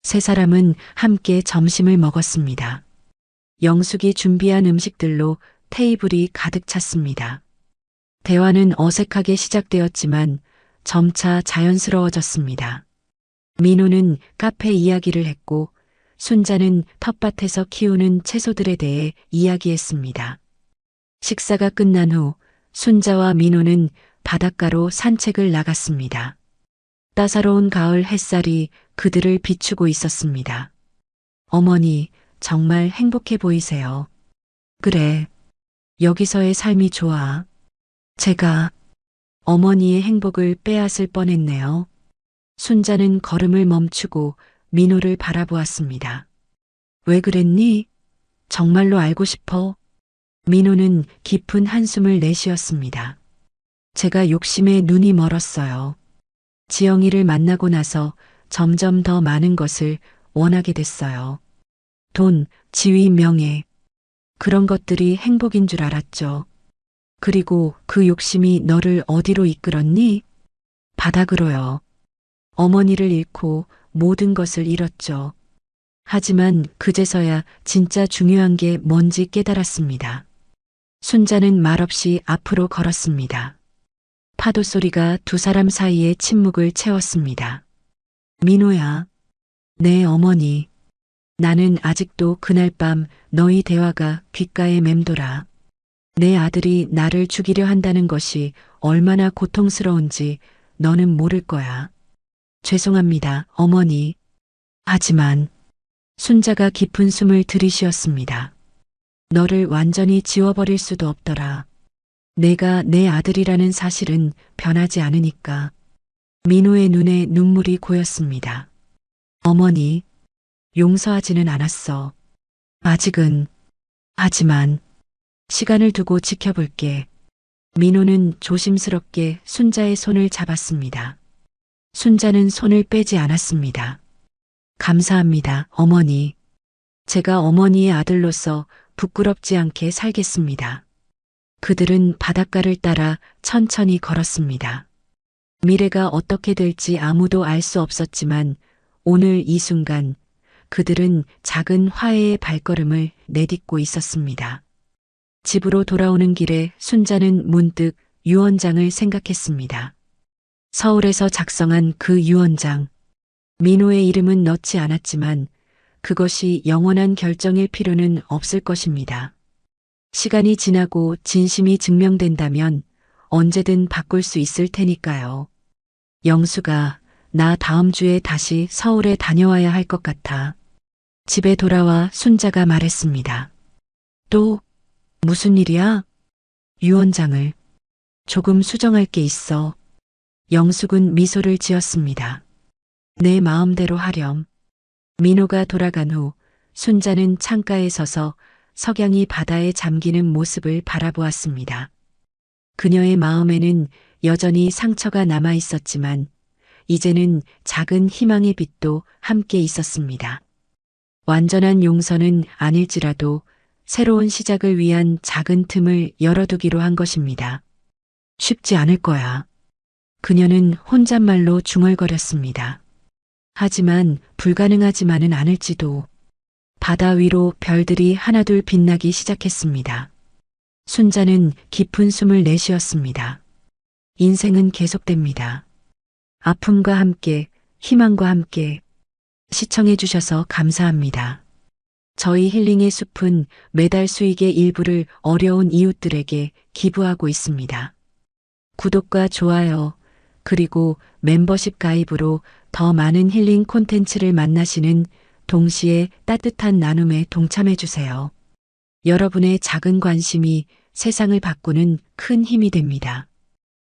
세 사람은 함께 점심을 먹었습니다. 영숙이 준비한 음식들로 테이블이 가득 찼습니다. 대화는 어색하게 시작되었지만 점차 자연스러워졌습니다. 민호는 카페 이야기를 했고 순자는 텃밭에서 키우는 채소들에 대해 이야기했습니다. 식사가 끝난 후 순자와 민호는 바닷가로 산책을 나갔습니다. 따사로운 가을 햇살이 그들을 비추고 있었습니다. 어머니, 정말 행복해 보이세요. 그래, 여기서의 삶이 좋아. 제가 어머니의 행복을 빼앗을 뻔했네요. 순자는 걸음을 멈추고 민호를 바라보았습니다. 왜 그랬니? 정말로 알고 싶어. 민호는 깊은 한숨을 내쉬었습니다. 제가 욕심에 눈이 멀었어요. 지영이를 만나고 나서 점점 더 많은 것을 원하게 됐어요. 돈, 지위, 명예. 그런 것들이 행복인 줄 알았죠. 그리고 그 욕심이 너를 어디로 이끌었니? 바닥으로요. 어머니를 잃고 모든 것을 잃었죠. 하지만 그제서야 진짜 중요한 게 뭔지 깨달았습니다. 순자는 말없이 앞으로 걸었습니다. 파도 소리가 두 사람 사이의 침묵을 채웠습니다. 민호야. 네, 어머니. 나는 아직도 그날 밤 너희 대화가 귓가에 맴돌아. 내 아들이 나를 죽이려 한다는 것이 얼마나 고통스러운지 너는 모를 거야. 죄송합니다, 어머니. 하지만 순자가 깊은 숨을 들이쉬었습니다. 너를 완전히 지워버릴 수도 없더라. 내가 내 아들이라는 사실은 변하지 않으니까. 민호의 눈에 눈물이 고였습니다. 어머니, 용서하지는 않았어. 아직은. 하지만 시간을 두고 지켜볼게. 민호는 조심스럽게 순자의 손을 잡았습니다. 순자는 손을 빼지 않았습니다. 감사합니다, 어머니. 제가 어머니의 아들로서 부끄럽지 않게 살겠습니다. 그들은 바닷가를 따라 천천히 걸었습니다. 미래가 어떻게 될지 아무도 알 수 없었지만 오늘 이 순간 그들은 작은 화해의 발걸음을 내딛고 있었습니다. 집으로 돌아오는 길에 순자는 문득 유언장을 생각했습니다. 서울에서 작성한 그 유언장. 민호의 이름은 넣지 않았지만 그것이 영원한 결정일 필요는 없을 것입니다. 시간이 지나고 진심이 증명된다면 언제든 바꿀 수 있을 테니까요. 영수가 나 다음 주에 다시 서울에 다녀와야 할 것 같아. 집에 돌아와 순자가 말했습니다. 또 무슨 일이야? 유언장을 조금 수정할 게 있어. 영숙은 미소를 지었습니다. 내 마음대로 하렴. 민호가 돌아간 후 순자는 창가에 서서 석양이 바다에 잠기는 모습을 바라보았습니다. 그녀의 마음에는 여전히 상처가 남아 있었지만 이제는 작은 희망의 빛도 함께 있었습니다. 완전한 용서는 아닐지라도 새로운 시작을 위한 작은 틈을 열어두기로 한 것입니다. 쉽지 않을 거야. 그녀는 혼잣말로 중얼거렸습니다. 하지만 불가능하지만은 않을지도. 바다 위로 별들이 하나둘 빛나기 시작했습니다. 순자는 깊은 숨을 내쉬었습니다. 인생은 계속됩니다. 아픔과 함께, 희망과 함께. 시청해 주셔서 감사합니다. 저희 힐링의 숲은 매달 수익의 일부를 어려운 이웃들에게 기부하고 있습니다. 구독과 좋아요, 그리고 멤버십 가입으로 더 많은 힐링 콘텐츠를 만나시는 동시에 따뜻한 나눔에 동참해 주세요. 여러분의 작은 관심이 세상을 바꾸는 큰 힘이 됩니다.